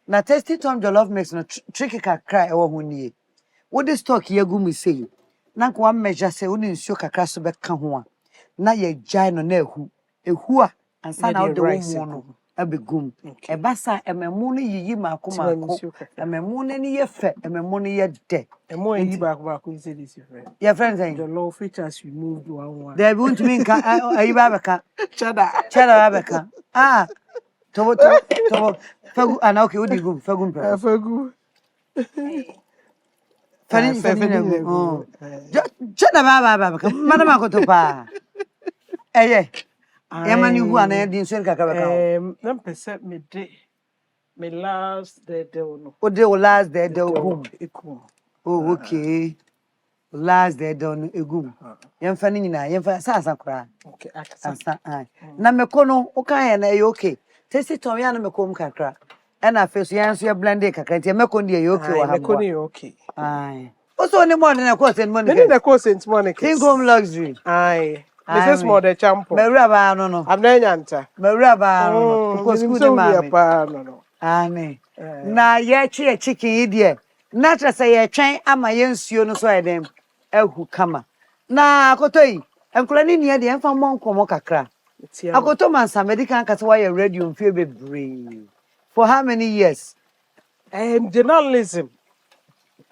na tasty tom jollof mix no tricky kakra e wo ho nie what the stock yagum say na kwa measure say woni nsuo kakra so beka ho a na ye jai no na ehu a ansa na de wo mu no abegum e basa ememu no yiyi mako ememu no ni ye fe ememu no ye de emo yi baako is this friend your friend saying the law features removed one they won't mean ka ayi babeka cheddar babeka to fagu ana okay odi gum fagu Fani Cheddar baba madam Akoto pa yamani hu ana din so kakra baka na pese me de me last the no o de o last the gum oh okay last the no egum yemfa ni nyina yemfa sasa kra okay asa na mekono o kan ya na okay tesi ton ya na mekom kakra ena feso yan so ya blend kakra nti mekon de okay wa ha mekon okay aye also any more than a course and money. The course and money. Think home luxury. Aye. This is more the champion. Meraba no. I'm not yanta. Meraba no. Because good man. No. Ane. Na ye chi chicken idie. Na tra say ye twen ama ye nsuo no so edem. Ehu kama. Na Akotoi. Enkola ni ne de emfa monkomo kakra. Akoto mansa medical kase wa ye radio mfie bebre. For how many years? Journalism.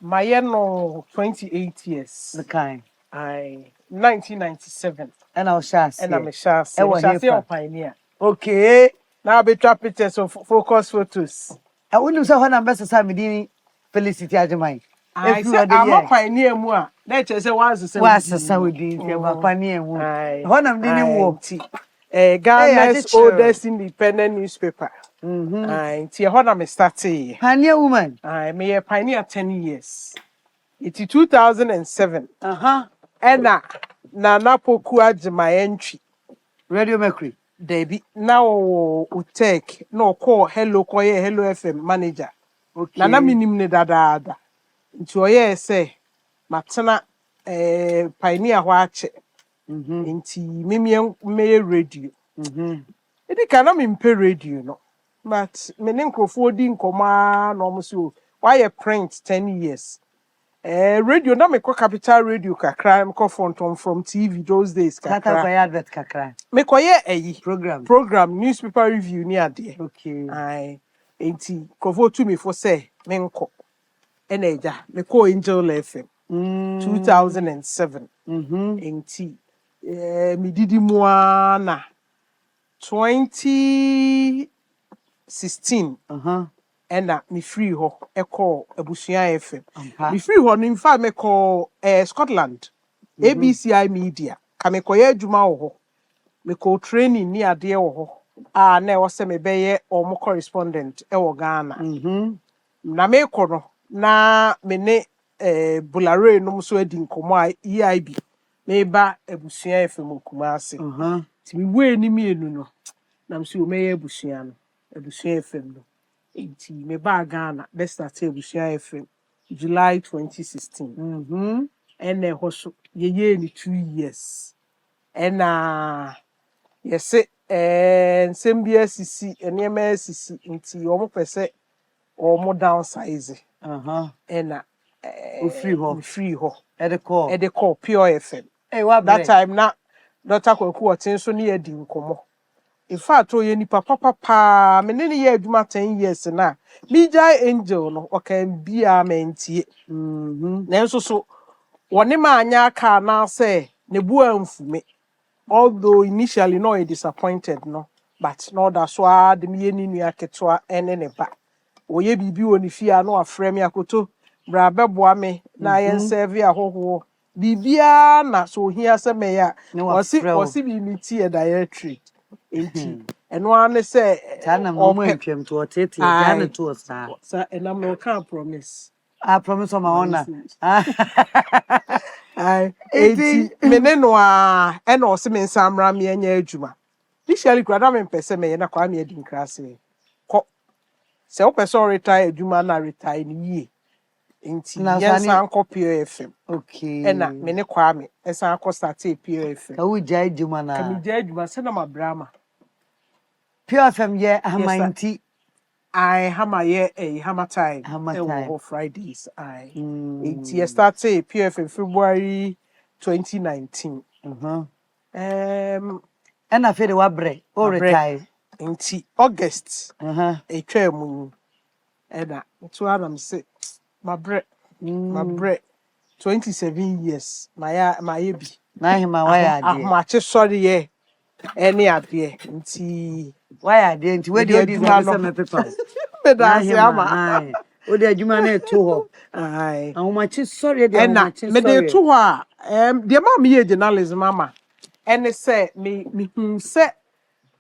My no 28 years. The kind. 1997. And I was Shas. And I'm a Shas. I was a pioneer. Okay. Now be trap pictures of focus photos. I wouldn't say when I'm best as Medini Felicity Ajamai. I'm a pioneer more. Nature say once a Saudi pioneer. When I'm dealing with Ghana's oldest independent newspaper. It's a honor me started. Pioneer woman. I may a pioneer 10 years. It's 2007. And na poku age my entry. Radio Mercury. Debbie now take no call hello FM manager. Okay. Na minim ne dada. Nti oye say matena pioneer ho ache. Nti me radio. Edi kana me mpe radio no. But me ne nkrofo di nkoma no mo so why print 10 years. Radio na me capital radio kakra me from TV those days kakra. Tata advert kakra. Me koye program newspaper review ni ade. Okay. Ai enti kofo to me for say me nko. Eneja me ko Angel FM 2007. Enti me didi moa na 2016. And me free ho call Abusia FM. Me free ho in fact me call Scotland. ABCI Media. Ka me koye adwuma ho. Me call training ni ade ho. Na wo se me beye omo correspondent e wo Ghana. Na me kono na me ne Bulare no so adi nkomo EIB. Me ba Abusia FM Kumasi. Ti me we ni mienu no. Na me so me Abusia no. Abusia FM no. Enti me ba Ghana best start Abusua FM July 2016. And ɛhɔ ye ni 2 years. And yes nsɛm bi asisi nneɛma asisi nti ɔmo pɛ sɛ ɔmo downsize. And free ho. Ede call Pure FM. That time na Dr. Kwaku Otin so ne yedi nkomo. In fact, o ye nipa papa me ne ye adwuma 10 years na. Me jai angel no o kan bia mentie. Nanso so woni ma anya aka na say ne bu amfume. Although initially no disappointed no, but no that so de me ni nua ketwa ene ne ba. Oye bibi woni fia no afrɛ me akoto bra bɛboa me na yɛn serve ahoho bibia na so hia se me ya osi bi mi tie dietary enti eno an se na mo mpem to otete ya na to sa enam no can promise I promise on my honor. Enti me no a e na osi me nsamra me anya adwuma initially grada me pese me na kwa me adi nkrase ko se o pese retire adwuma na retire ni yie enti yensan ko Pure FM. Okay. Ena me ne Kwame ensan ko start Pure FM. Ka wo jai adwuma na. Ka me jai adwuma se na ma brama. Pure FM ye hamanti. I hama ye hama time. Hama Fridays. I. Enti start Pure FM February 2019. Ena fe de wa bre o retire. Enti August. Etwa mu. Ena to am say my bread 27 years my bi na hima why ade ahmache sorry ye any ade nti why ade nti we dey odi say me paper me da say ama o dey adwuma na eto ho ahmache sorry dey ahmache sorry me dey to ho a dey ma me journalism ama ene say me hu say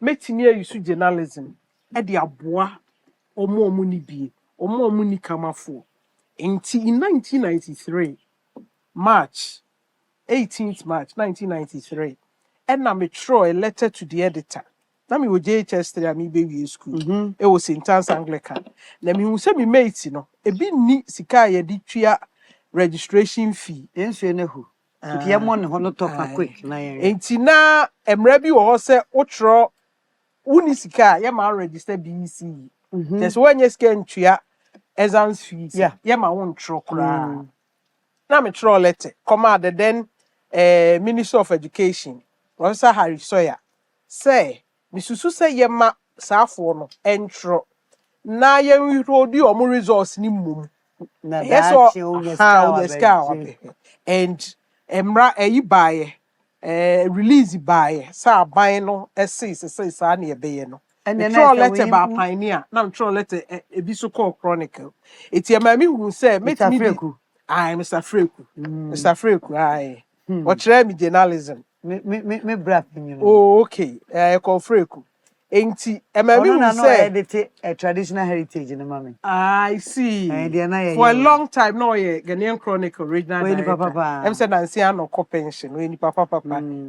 metini ayusu journalism e dey aboa omo ni bie omo ni kamafo. In 1993, March 18th March 1993, and I throw a letter to the editor. Na me wo JHS3 ami baby school. It was St. Anne's Anglican. Na me hu say me mate no, e bi ni sika ye di tua registration fee. Enso ne hu. Nti ye mo ne ho no talk quick na ye. Enti na emra bi wo ho say wo tro uni sika ye ma register BC. Just when you scan tua exams fees. Yeah, my own trokra. Na me throw letter. Come out the then Minister of Education, Professor Harry Sawyer. Say, Misusu say ye ma safo no entro. Na ye we road you omo resource ni mum. Na yes or and emra eyi baye release baye sa buy no say sa na ye be no. And then throw letter about pioneer. Now throw letter a biso call chronicle. It's your mammy who said, Mr. Freku. I Mr. Freku. Mr. Freku, I. What try me journalism? Me brap. Oh, okay. I call Freku. Ain't he? A mammy who said a traditional heritage in the mommy. I see. For a long time, no, Ghanaian chronicle, original. Papa. I'm saying I see no co-pension. When papa.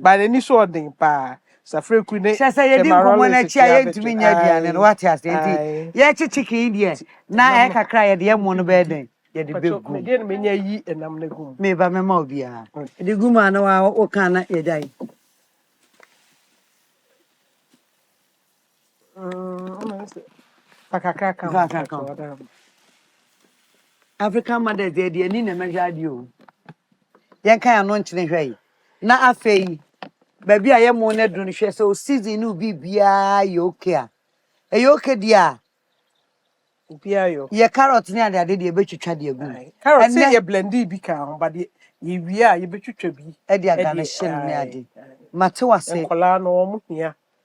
By the initial thing, pa. Safre kune say ye din komo na chia ye ntumi nya aduane no what ase enti ye chicken die na e kakra ye de mo no be den ye de be gu me de me nya yi enam na gu me ba me ma obi a de gu ma na wa o kan na ye dai pakaka kan African Mothers Day de ni na me hwa de o ye kan ano nchene hwa na afei baby aye mo na dru no hwe so season no bibia ye okay a e ye okay dia bibia yo ye carrot ni ade de betwitwa de agu carrot say ye blendi bi kan but ye wi a ye betwitwa bi e de aga na hye ni ade mate wase enkola no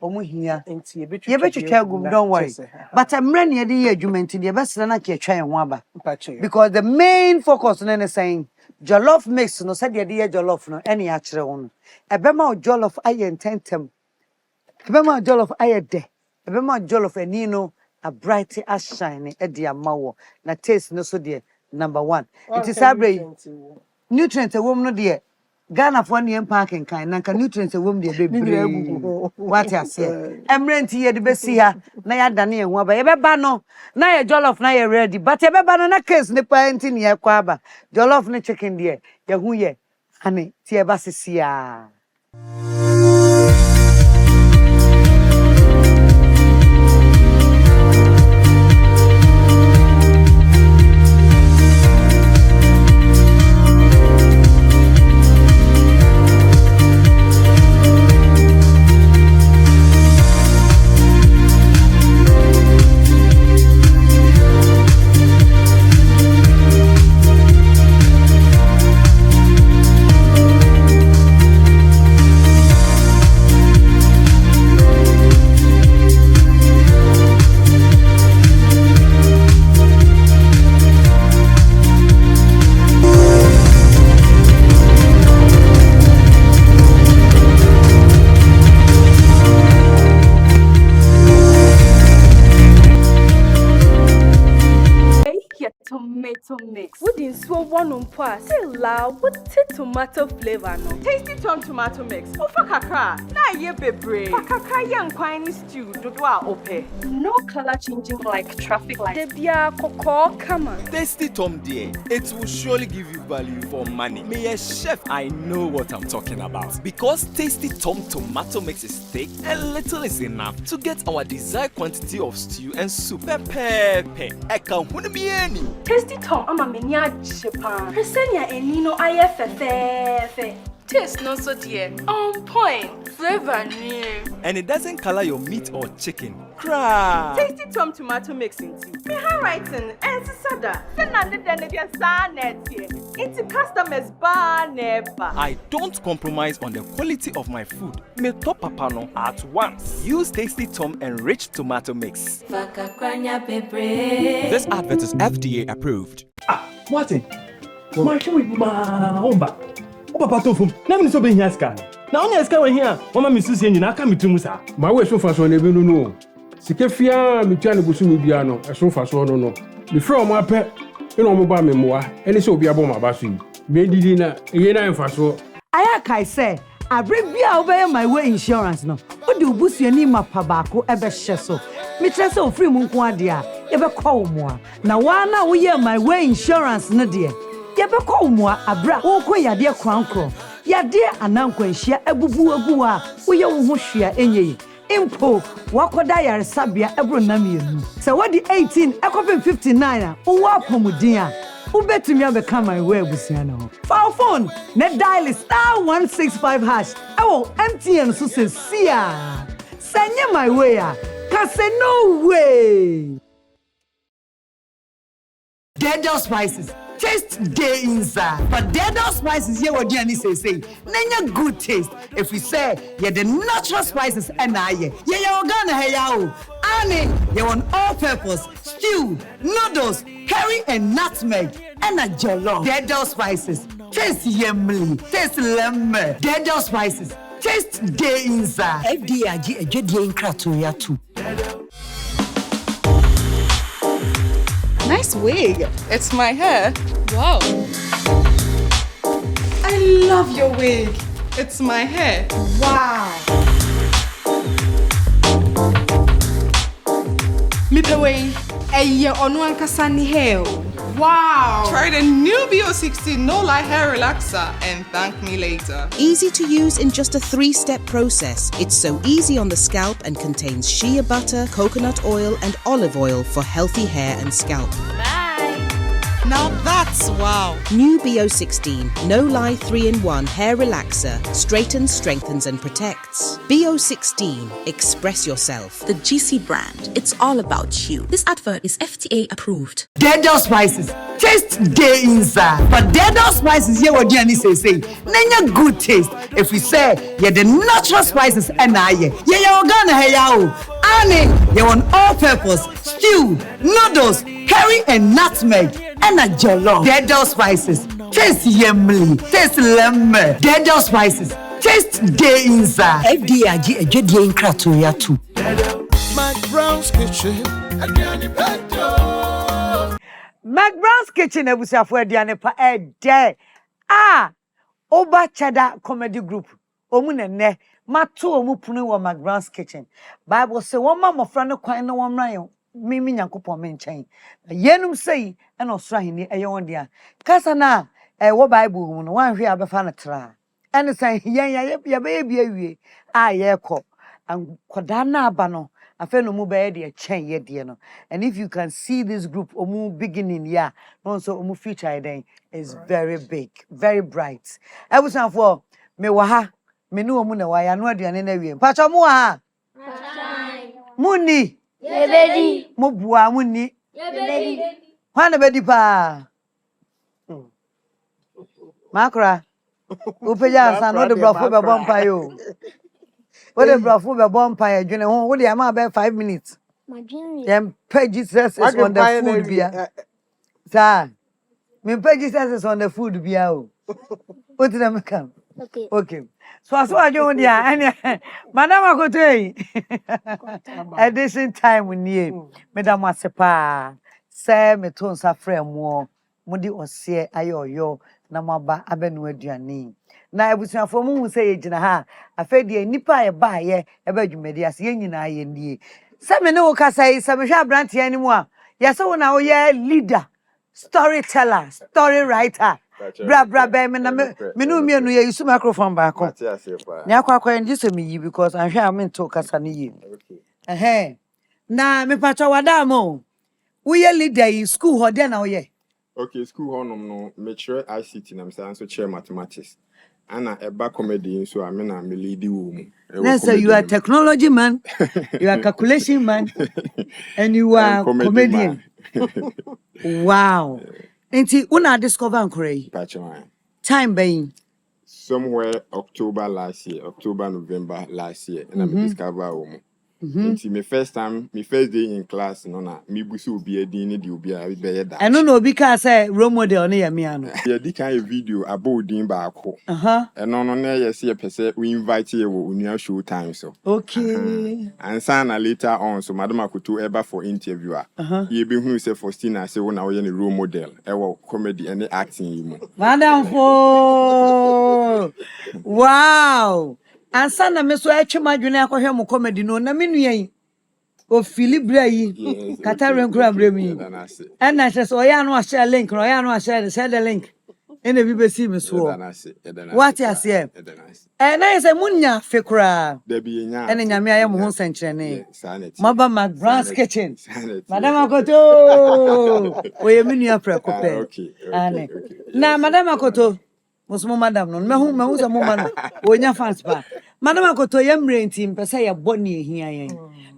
omu hia enti ye betwitwa agu don't worry but amre ne de ye adwumenti de be sena na ke twa ye ho aba because the main focus no is saying jollof mix no said ye jollof no any a kire wo no ebema jollof aye tentem ebema jollof aye de ebema jollof ani no a bright as shine e de amawo na taste no so de number 1 it is abre nutrient wo no de Ghana for any parking kind, Nanka nutrients a woman, dear baby. What I say? I'm renting here the best here. Naya Daniel, Waba, Ebano, Naya Jollof, Naya ready, but Ebano case, Nippa Antin, Yaquaba, Jollof, no chicken dear, Yahuye, honey, Tiabassia. Tomato mix. Wouldn't so one on par. Say loud. What's tomato flavor no? Tasty Tom tomato mix. Oh for kakra. Na ye bebre. For kakra young quine stew. Dodwa ope. No color changing like traffic light. Debia koko come on. Tasty Tom dear, it will surely give you value for money. Me a chef, I know what I'm talking about. Because Tasty Tom tomato mix is thick, a little is enough to get our desired quantity of stew and soup. Pepe. Eka hunamieni. Tasty Tom ama menia Japan. Presenya enino ayefefe. Taste no so dear. On point. Flavor new. And it doesn't color your meat or chicken. Cry. Tasty Tom tomato mixing tea. Me handwriting and sada. It's customers bar never. I don't compromise on the quality of my food. Me top papano at once. Use Tasty Tom enriched tomato mix. This advert is FDA approved. Martin. Martin with my homba. Papa Tofum, never so being here scan. Now only scan here, Mama Missus and I come to Musa. My way so far so never know. Sikefia, Michano Busumiano, a so far so no. Before my pet, you know, my memoir, and it's so be a bomb about you. Maybe dinner, and fast so. I say, I bring me over my way insurance no. What do Bussy and Nima Pabako ever shesso? Mitresso free Munquadia, ever call more. Now, one we hear my way insurance, no dear. Yebe call more abra, oh, ya dear crown crow. Ya dear and uncle, share a bubua, we your mushia any. Impo, Wakodaya Sabia, Ebronami. So what the 18, a copy 59, oh, Wapomudia. Who bet to me become my way with Siano? For phone, net dial is *165#. Oh, empty and so says, Sia. Send you my way, cause no way. Dead spices. Taste day inside. But dead spices here what Jenny say. Nanya good taste. If we say yeah the natural spices and yeah organa hey yao. Ane you want all purpose stew, noodles, curry and nutmeg and a jollof. Dead spices. Taste yummy. Taste lemon. Dead spices. Taste day inside. FDIG a jedi in kratoya too. Nice wig. It's my hair. Wow. I love your wig. It's my hair. Wow. MiPROMO. Eye onu ankasa ni hair. Wow. Try the new BO16 No Lie Hair Relaxer and thank me later. Easy to use in just a 3-step process. It's so easy on the scalp and contains shea butter, coconut oil, and olive oil for healthy hair and scalp. Now that's wow. New BO16 No Lie 3-in-1 Hair Relaxer straightens, strengthens, and protects. BO16 Express yourself. The GC brand. It's all about you. This advert is FDA approved. Dead spices. Taste day inside. But dead spices here what Jenny say. Nanya good taste. If we say yeah the natural spices and yeah organa hey yao. Ane you want all purpose stew, noodles, curry and nutmeg and a jollof. Dead spices. Taste yummy. Taste lemon. Dead spices. Taste day inside. FDIG a jedi in kratoya too. McBrown's Kitchen. McBrown's Kitchen ebusiafo aduane pa day. OBAH Cheddar Comedy Group. Omunene, matu omu punu wa McBrown's kitchen. Bible say one mama friend kwan na one ran mimi nyankopon me nchen. Yenum sei e no so ahini eye won dia. Kasa na wo Bible hu no wan hwe abefa na tra. Ene san yen ya be bia wie a ye kọ. An koda na aba no afa no mu be de chen ye de no. And if you can see this group omu beginning ya, no so omu future then is very big, very bright. I was for me wa ha me no mu na wa ya no aduane na wie. Pacho mu ha. Muni. Yebedi. Mo bua muni. Yebedi. Hwana bedi pa. Makra. Upeja san no de brafo be bompa yo. What the brafo be bompa e dwene ho. Wo de am about 5 minutes. Them Jesus is on the food bia. Sir. Me Jesus is on the food bia o. What did I come? Okay. Okay. So as I join dia and Madam Akotoi. Edition time we need. Madam Asepa. Say me ton sa frame mo. Mudi ose ayoyo na maba abenu aduane. Na ebusuafo mu say ye gina ha. Afa de nipa ye ba ye eba dwumedi ase ye nyina ye ndie. Say me ne wo kasa yi say me hwa brant ye animu a. Ye say wo na wo ye leader, storyteller, story writer. Bra be me na me no mienu ye use microphone ba ko. Ni akwa nji se me yi because I hwa me to kasa ne yi. Na me pacho wada mo. Wo ye leader yi school ho de na wo ye. Okay, school honum no me chere ICT na me so chere mathematics. Ana eba comedy so I mean me lead wo. Let's say you are a technology man, you are a calculation man, and you are comedian. Wow. Enti una discover Nkore. Time being somewhere October last year, October November last year, and I discover Omo. Enti my first day in class no na me busu obi adin ne obi a be ye da. I don't know because say role model na me ano. Yeah, di kan video about din ba ko. Eno no na ye se pese we invite you wo unia show time so. Okay. And sana later on so Madam Akoto eba for interview a. Ye be hu say Faustina say wo na wo ye role model e wo comedy and acting yi mu. Madam Fo. Wow. And sana me so etwe madwene akohwe mo comedy no na menu yen o filibra yi katare nkura bremi and na say so ya no a share link no ya no a share the link and e bi be see me so what you say and I say munya fekura da bi nya and nyame aye mo ho senkyerene maba McBrown's kitchen Madam Akoto o ye menu afrekope ane na Madam Akoto Musmo madam no me hu so mo ma no onya fans pa Madam Akoto yemre ntim pese ye boni ehia yen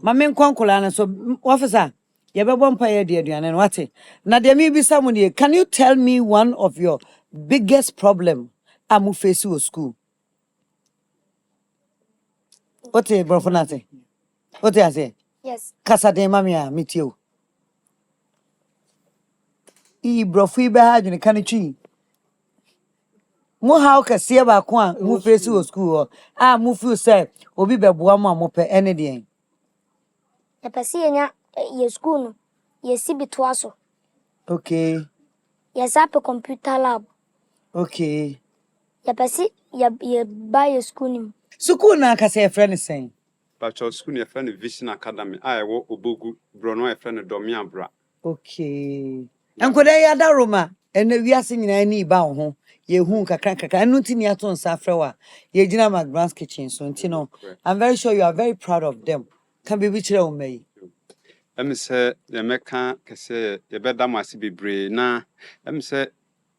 ma me nkonkola na so officer ye be bompa ye de aduane no wate na de me bi samu can you tell me one of your biggest problem amu face with school ote brofonate ote ase yes kasa de mamia mitio I brofu be ha dwene kanetwi mo how kase ba ko a mo face wo school mo feel say obi beboa mo amope ene de e pese yenya ye school no ye si bitwa so okay yes up computer lab okay ye pese ye buy school nim school na kase friend sen Pacho school ye friend Vision Academy wo obogu bro no ye friend Domi Abra okay enkoda ya da Roma ene wiase nyina ni ba ho ye hu kakra enu ntini ato nsa frewa ye gina McBrown's kitchen so ntino I'm very sure you are very proud of them can be which o mai say ye meka kese ye beda mase bebre na say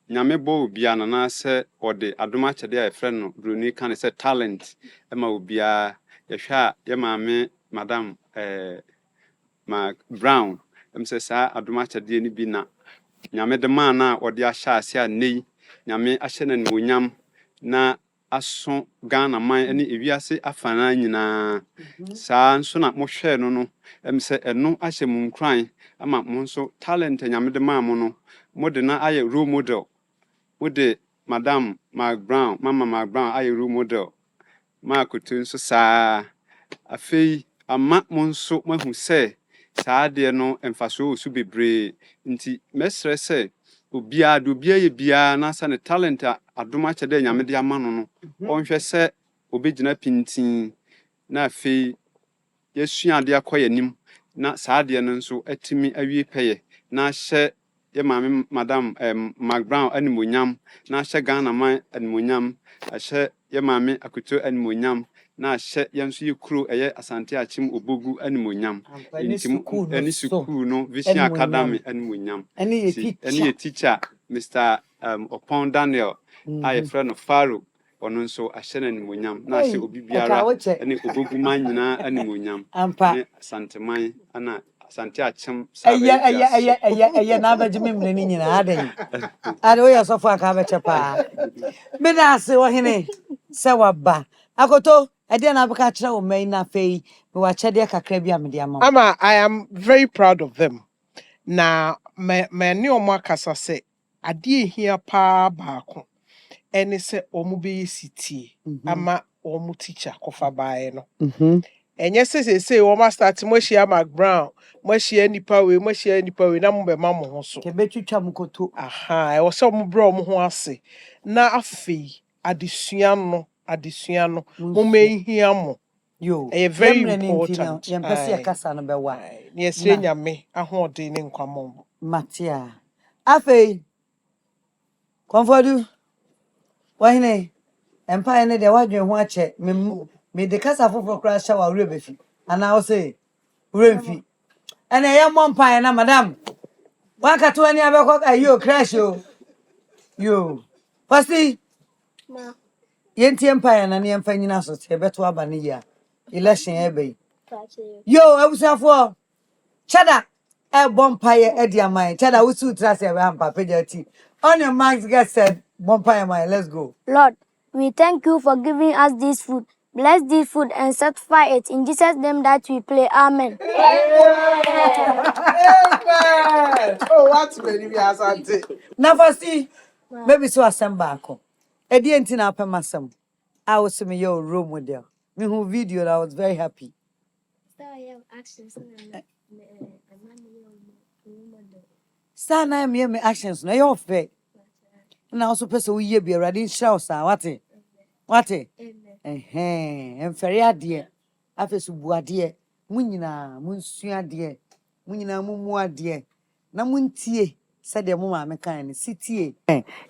nyame bo obia na say ode adoma chede ye friend no broni kan say talent ma obia ye hwa ye maame Madam McBrown say sa adoma chede ni bi na nyame de man na ode ahya ase a nei nyame ahye na nwonyam na aso Ghana man ene ewiase afana nyina saa nso na mo hwe no say eno ahye mu nkran ama mo nso talent nyame de man mo no mo de na aye role model mo de Madam McBrown Mama McBrown aye role model ma Akoto nso saa afei ama mo nso mahu say saa de no emfaso osu bebre nti mesre say obia ye bia na sa ne talent adom akyɛ dɛ nyame de ama no no ɔnhwɛ sɛ obɛgyina pintin na afei yɛsua ade akɔ yɛnim na saa adeɛ no nso atumi awie pɛyɛ na hyɛ yɛ maame madam McBrown animonyam na hyɛ Ghana man animonyam ahyɛ yɛ maame Akuto animonyam na hyɛ yɛn nso yɛ kuro ɛyɛ Asante Achim Obogu animonyam ɛne sukuu no Vision Academy animonyam ɛne yɛ teacher Mr. Opon Daniel a yɛfrɛ no Faro ɔno nso ahyɛ no animonyam na ahyɛ obi biara ɛne Obogu man nyinaa animonyam ne Asante man ana Asante Achim ɛyɛ na abɛgye me mmerɛ ni nyinaa adan ade wo yɛ sɔfo aka abɛkyɛ paa me na ase wo hene sɛ waba akoto ɛde na abɛka kyerɛ wo man na afei me wakyɛde kakra bi amede ama Ama, I am very proud of them. Na me ne omo akasa sɛ ade ehia paa baako ɛne sɛ omo bɛyɛ sitie ama omo teacher kofa bae no. Enye sɛ omo start mo hia McBrown, mo hia nipa we na mo be ma mo ho so. Kebetwitwa mo koto. Aha, e wo sɛ omo bro mo ho ase. Na afei adesua no mo mehia mo. Yo, very important. Yempese kasa no bewa. Ne yesre nyame ahoɔden ne nkwamɔ. Matia. Afei. Komfodu. Wahine. Empire ne de wadwen ho ache. Me de kasa foforo kra sha wa wure befi. Ana wo say wure mfi. Ene ye monpan na madam. Waka to ani abekọ ayo crash yo. Yo. Pasti. Ma. Yenti empire na ne emfa nyina so te beto aba ne ya. Election ebe. Yo, abusafo. Cheddar. Bompaye edi amai. Cheddar we su trust e am papa jati. On your marks get said bompaye my let's go. Lord, we thank you for giving us this food. Bless this food and sanctify it in Jesus' name that we pray. Amen. Amen. Oh, what's many me asante. Na first maybe so assemble. Edi enti na apem asem. I was me your role model. Me who video that I was very happy. Star na me actions na your fair. Na also person we be already show sa what emfere ade afesu bu ade munyina munsua ade munyina mumu ade na muntie said the mama me kan sitie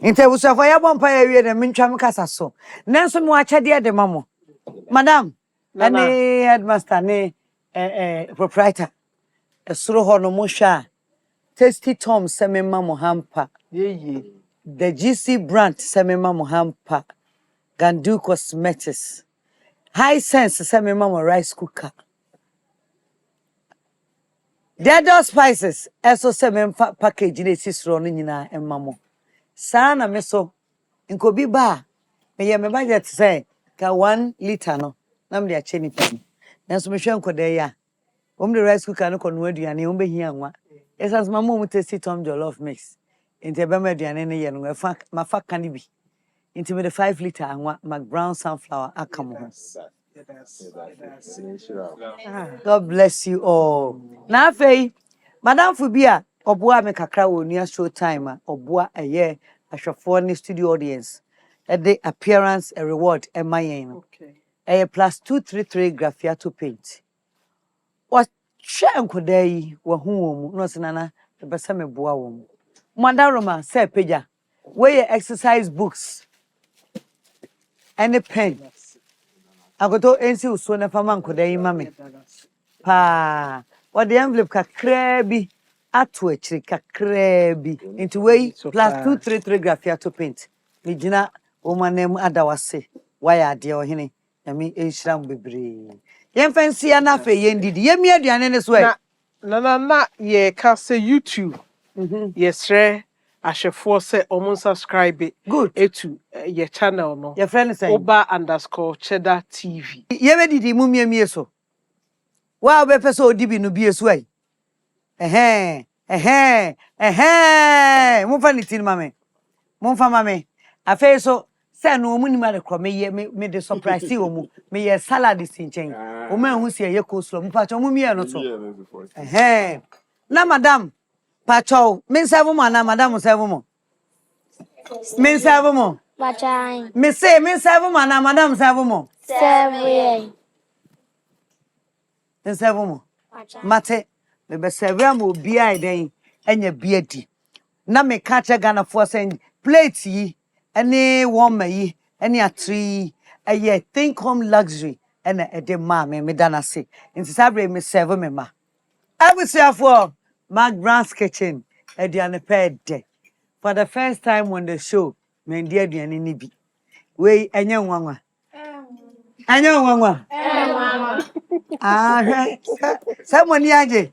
inte busafo ya bompa ya wie de mentwa me kasa so nanso me wakyade de mamo madam ani headmaster ne proprietor esoro ho no mo hwa Tasty Tom seme mamo hampa the GC brand seme mamo hampa Gandu Cosmetics High Sense seme mamo rice cooker Dead spices eso seme package ne sisro no nyina emamo sana me so nkobi ba me ye me budget say ka 1 liter no na me de ache ni pam nanso me hwe nkoda ya the rice cooker no kono aduane be hia nwa esas mama mu Tasty Tom jollof mix inte be me aduane ne ye no fa mafa kan bi inte me the 5 liter anwa McBrown's sunflower akamo God bless you all. Na fei Madam Fubia oboa me kakra wo nua show time oboa eye ahwefo ne studio audience e the appearance a reward e mayen okay plus 233 graphiato paint what hwe enkoda yi wo hu wo mu no senana e be se me boa wo mu Madam Roma say peja we exercise books and a pen agoto ensi uso na fama nkoda yi mame pa what the envelope kakra bi ato akiri kakra bi into way plus 233 graphiato paint me gina o manem adawase why ade o hene yami enhram bebre yen fancy na fe yen didi yemi aduane ne so na ye ka say YouTube yesre ahwefo say omo subscribe good etu ye channel no your friend say OBAH Cheddar TV yemi didi mu miemie so wa be pese odibi no bie so ai Mumfa ni tin mame. Mumfa mame. Afi so say no mu ni ma de kro me de surprise o mu. Me ye salad sinchen. O ma hu se ye coleslaw. Mpa cho mu mie no so. Na madam pa cho me serve mo na madam serve mo. Me serve mo. Bachai. Me say, me seven man, madam seven mo. 7. Me seven mo. Mate, me be seven mo biya den enye biadi. Na me catch Ghana for send plate yi, any woman yi, any a tree, a ye think home luxury, and a de ma me dana say. In Sabre me seven me ma. I will say for McBrown's kitchen, a diane paid day. For the first time on the show, me dear diane nibi. We anya nwanwa. Anya nwanwa. Ah, someone yaje.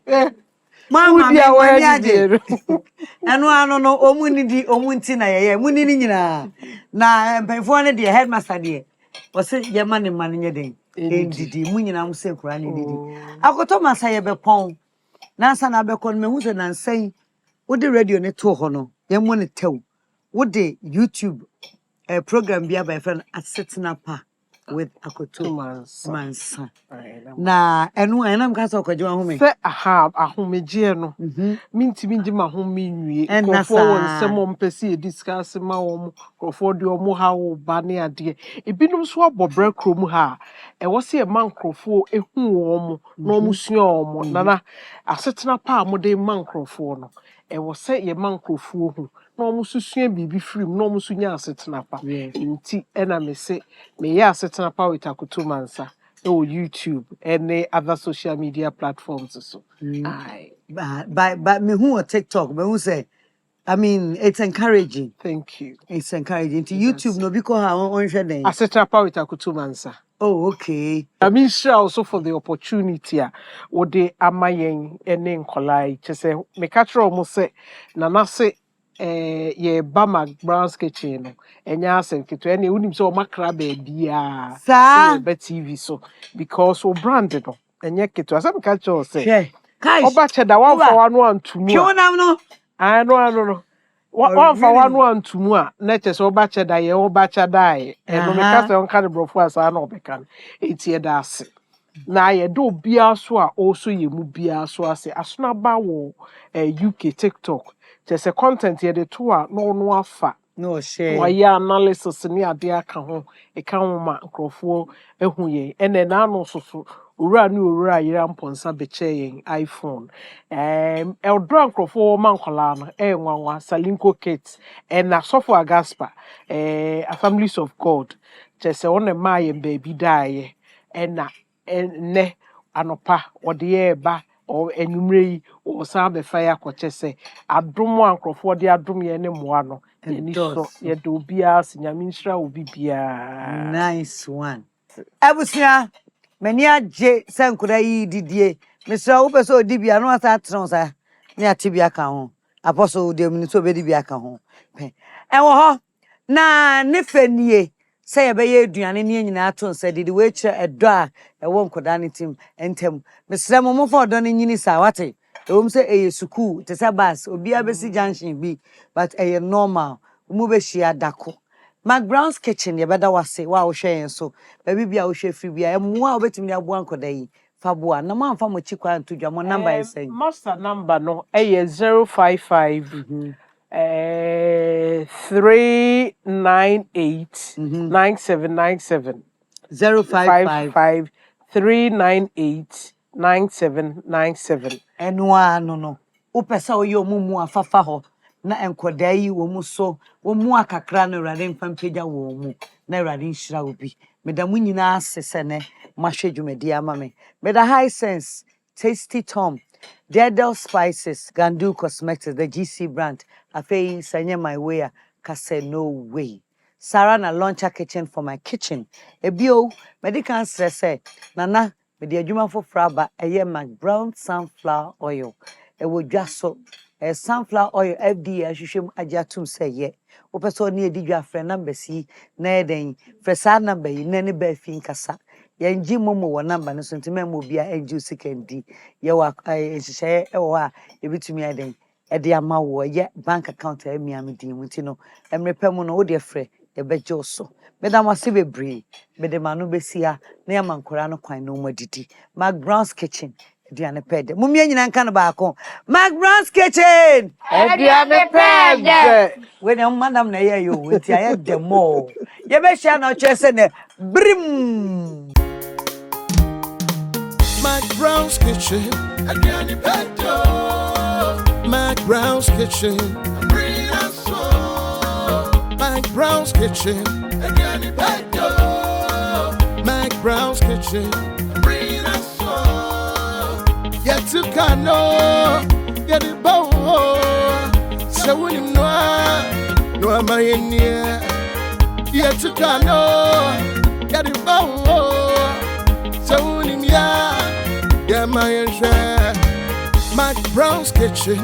Mama me yaje. Eno ano no omuni di omunti na yeye. Muni ni nyina. Na mpefo ne de headmaster de. Wose ye ma ne ma ne den. Endidi mu nyina mu se kura ne didi. Akoto masa ye bepon. Nansa na bekon me hu se nansan. Wo de radio ne to ho no. Ye mo ne tew. Wo de YouTube program bi aba friend Asetina Pa with Akoto Mansa. Na enu enam ka so kwaje ahome. Fe ahomeje no. Minti ma home nwie. Kofo won semo mpesi discuss ma wo kofo de omo ha wo ba ne ade. Ebinum so abobre krom ha. E wo se e man krofo ehu wo mo na omo sua omo nana Asetina Pa mo de man krofo no. E wo se ye man krofo hu. Na omo susua bibi frim na omo sunya Asetina Pa. Nti ena me se me ya Asetina Pa with Akoto Mansa. Oh, YouTube and other social media platforms so. Aye. But me who on TikTok, me who say, I mean, it's encouraging. Thank you. It's encouraging. To YouTube, no, because I on share them. Asetina Pa with Akoto Mansa. Oh, okay. I mean, sure also for the opportunity. What they amayen and then collide. Just say, me catch almost say, Nana say, ye ba McBrown's kitchen. And ya say, to any unim so macra baby, Sa TV so because we branded no. And yet, to some catch or say, OBAH Cheddar 1 to more. No. I know. 1 for 1 to more. Natures OBAH Cheddar, ye OBAH Cheddar, and no make us on caliber for us. I know becan. It's ye das. Na ye do bia so also ye mu bia so ase asona ba wo UK TikTok. Just a content ye the two no afa. No share. Why ya analysis ni ade aka ho e ka ho ma nkrofo ehu ye ene na no so owura ni owura yira mponsa be che yen iPhone eldro nkrofo ma nkola no nwanwa Salinko Kate na sofo Agaspa Assemblies of God just one ma ye baby die na ne anopa ode ba o enumre o sa be fire kwachese adom ankrofo de adom ye ne moa no ni so ye do bia sinyaminsra obi bia. Nice one. Abusia many aje sankura yi didie Mr. Opeso dibia no asa tron sa ne atibia ka ho apostle de mini so be dibia ka ho pe enwo ho na ne fanie say ye be ye aduane ne nyina to nsa didi we kire edo a ewo nkoda ne tim entem Mr. Momo for do ne nyini sa wate ewom say eye school te say bus obi abesi junction bi but eye normal mu be hia dako McBrown's kitchen ye beda wase wa wo hwe so baby bia wo hwe free bia emu a obetimi abo ankoda yi faboa na mo amfa mo chi kwa ntodwa mo number is say master number no 055 398 9797 055 398 9797 enwa no upesa oyo mumu afafa ho na enkoda yi wo mu so wo mu akakra no rade mfampeja wo mu na rade nhira obi meda mu nyina asese ne mahwe dwumadi ama me meda high sense tasty tom Dedel Spices, Gandu Cosmetics, the GC brand. Afei sanye my way, kase no way. Sarah na launcher kitchen for my kitchen. Ebio, medical stress nana, me di adwuma for fraba, eye McBrown's sunflower oil. E wo dwaso, sunflower oil FDA ahwehwem ajatum say ye. Opeso ni edi dwa frɛ number si na eden. Frɛ number yi na ne ba fi nkasa. Yenji momo wo number no so ntime mo bia enji usikendi ye wa ehye e wo a ebitumi aden e de ama wo ye bank account e mi amedin muti no emrepa mu no wo de frɛ e beje so medam ase bebre mede manu besia na ya mankora no kwan no madidi McBrown's kitchen Ediane pede. Mumia nyina nka no baako. McBrown's kitchen. Ediane pede. When your madam na hear you with ya demo. You be share no chese ne brim. McBrown's kitchen. Ediane pede. McBrown's kitchen. Bring us so. McBrown's kitchen. Ediane pede. McBrown's kitchen. Bring us so. Yet to cano. Get it bow. So when you no am I in here? Yet to cano. Get it bow. So when you yeah, my share. McBrown's kitchen.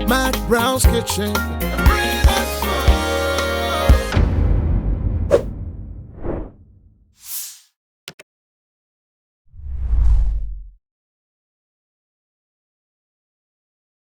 McBrown's kitchen.